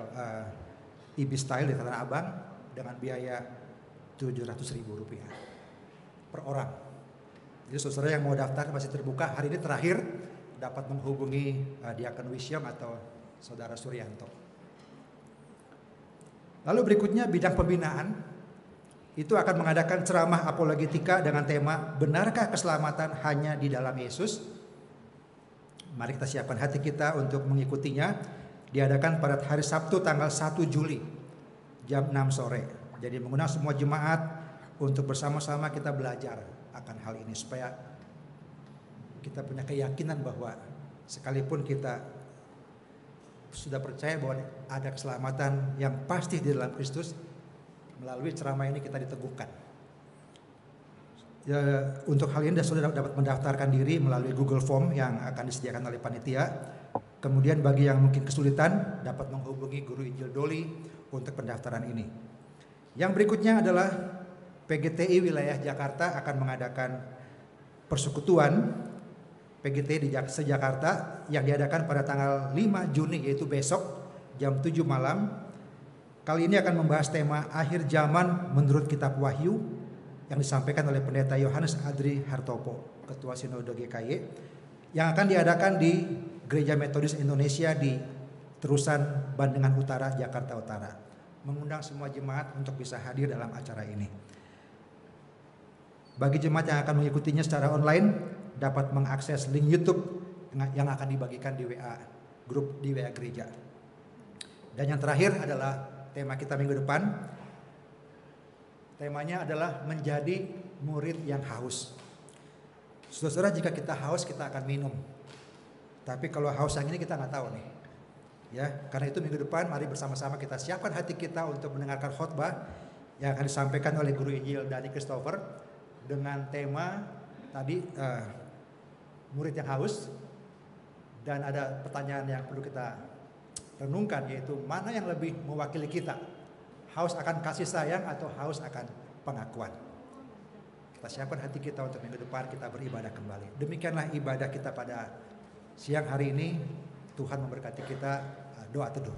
Ibis Style di Tanah Abang dengan biaya Rp700.000 per orang. Jadi saudara yang mau daftar masih terbuka. Hari ini terakhir dapat menghubungi Diakon Wisyong atau Saudara Suryanto. Lalu berikutnya bidang pembinaan itu akan mengadakan ceramah apologetika dengan tema benarkah keselamatan hanya di dalam Yesus, Mari kita siapkan hati kita untuk mengikutinya. Diadakan pada hari Sabtu tanggal 1 Juli jam 6 sore. Jadi mengundang semua jemaat untuk bersama-sama kita belajar akan hal ini supaya kita punya keyakinan bahwa sekalipun kita sudah percaya bahwa ada keselamatan yang pasti di dalam Kristus, melalui ceramah ini kita diteguhkan. Ya, untuk hal ini sudah dapat mendaftarkan diri melalui Google Form yang akan disediakan oleh panitia. Kemudian bagi yang mungkin kesulitan dapat menghubungi Guru Injil Doli untuk pendaftaran ini. Yang berikutnya adalah PGTI wilayah Jakarta akan mengadakan persekutuan PGTI di se-Jakarta yang diadakan pada tanggal 5 Juni yaitu besok jam 7 malam. Kali ini akan membahas tema akhir zaman menurut kitab Wahyu yang disampaikan oleh Pendeta Yohanes Adri Hartopo, Ketua Sinode GKY, yang akan diadakan di Gereja Metodis Indonesia di Terusan Bandengan Utara, Jakarta Utara. Mengundang semua jemaat untuk bisa hadir dalam acara ini. Bagi jemaat yang akan mengikutinya secara online, dapat mengakses link YouTube yang akan dibagikan di WA grup di WA gereja. Dan yang terakhir adalah tema kita minggu depan. Temanya adalah menjadi murid yang haus. Saudara-saudara, jika kita haus kita akan minum. Tapi kalau haus yang ini kita nggak tahu nih. Ya, karena itu minggu depan mari bersama-sama kita siapkan hati kita untuk mendengarkan khotbah yang akan disampaikan oleh Guru Injil Dani Christopher dengan tema tadi murid yang haus, dan ada pertanyaan yang perlu kita renungkan, yaitu mana yang lebih mewakili kita, haus akan kasih sayang atau haus akan pengakuan. Kita siapkan hati kita untuk minggu depan kita beribadah kembali. Demikianlah ibadah kita pada siang hari ini. Tuhan memberkati kita. Doa teduh.